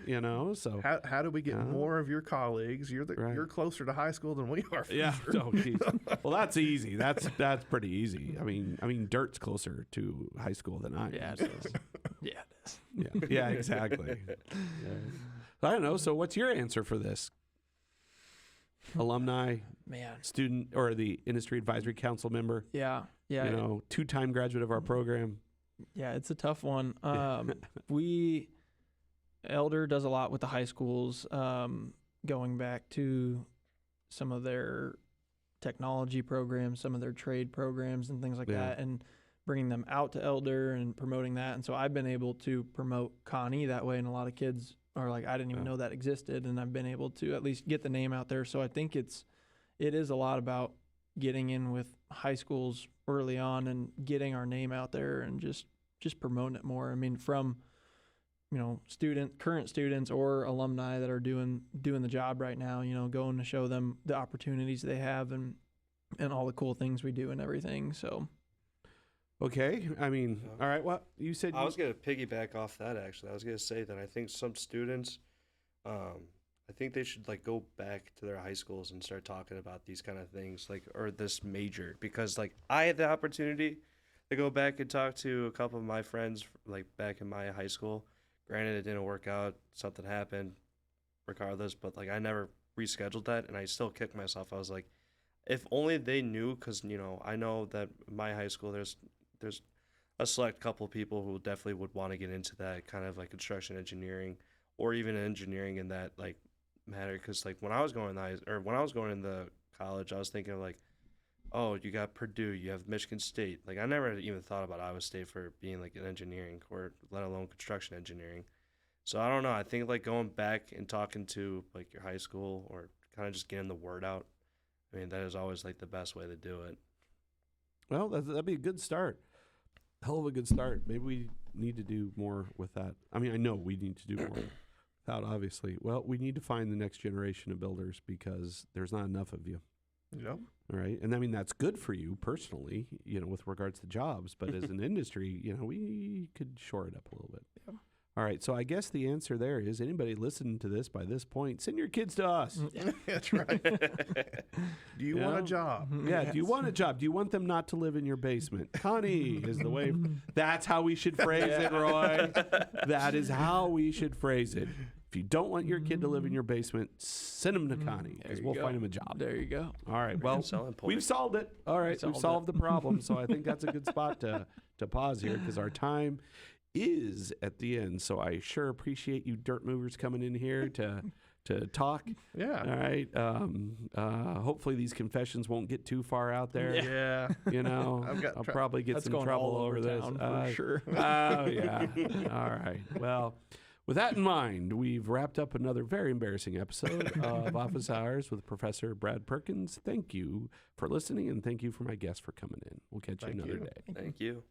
So how do we get more of your colleagues? You're closer to high school than we are. For yeah. sure. Oh, geez. Well, that's easy. That's pretty easy. I mean, dirt's closer to high school than I am. Yeah, it is. Yeah, it is. Yeah, exactly. I don't know. So, what's your answer for this? Alumni, student, or the industry advisory council member? Yeah. 2-time graduate of our program. Yeah, it's a tough one. Elder does a lot with the high schools, going back to some of their technology programs, some of their trade programs and things like Yeah. that, and bringing them out to Elder and promoting that. And so I've been able to promote Connie that way, and a lot of kids are like, I didn't even know that existed, and I've been able to at least get the name out there. So I think it is a lot about getting in with high schools early on and getting our name out there and just promoting it more. I mean, from current students or alumni that are doing the job right now, going to show them the opportunities they have and all the cool things we do and everything. So Okay. I mean, all right. Well, you said I was going to piggyback off that, actually. I was going to say that I think some students, I think they should, like, go back to their high schools and start talking about these kind of things, like, or this major. Because, like, I had the opportunity to go back and talk to a couple of my friends, like, back in my high school. Granted, it didn't work out. Something happened regardless. But, like, I never rescheduled that, and I still kicked myself. I was like, if only they knew, because, I know that my high school, there's a select couple of people who definitely would want to get into that kind of like construction engineering or even engineering in that like matter. Because like when I was going into college, I was thinking of like, oh, you got Purdue, you have Michigan State. Like I never even thought about Iowa State for being like an engineering or let alone construction engineering. So I don't know. I think like going back and talking to like your high school or kind of just getting the word out. I mean, that is always like the best way to do it. Well, that'd be a good start. Hell of a good start. Maybe we need to do more with that. I mean, I know we need to do more without, obviously. Well, we need to find the next generation of builders because there's not enough of you. Yep. All right. And I mean, that's good for you personally, with regards to jobs. But as an industry, we could shore it up a little bit. Yep. All right. So I guess the answer there is anybody listening to this by this point, send your kids to us. That's right. Do you want a job? Yeah. Yes. Do you want a job? Do you want them not to live in your basement? Connie is the way. That's how we should phrase it, Roy. That is how we should phrase it. If you don't want your kid to live in your basement, send them to Connie because we'll find him a job. There you go. All right. Well, we've solved it. All right. We've solved the problem. So I think that's a good spot to pause here because our time is at the end. So I sure appreciate you dirt movers coming in here to talk. Yeah. All right. Hopefully these confessions won't get too far out there. Yeah. I'll probably get some trouble over this. For sure. Oh, yeah. All right. Well, with that in mind, we've wrapped up another very embarrassing episode of Office Hours with Professor Brad Perkins. Thank you for listening, and thank you for my guest for coming in. We'll catch you another day. Thank you.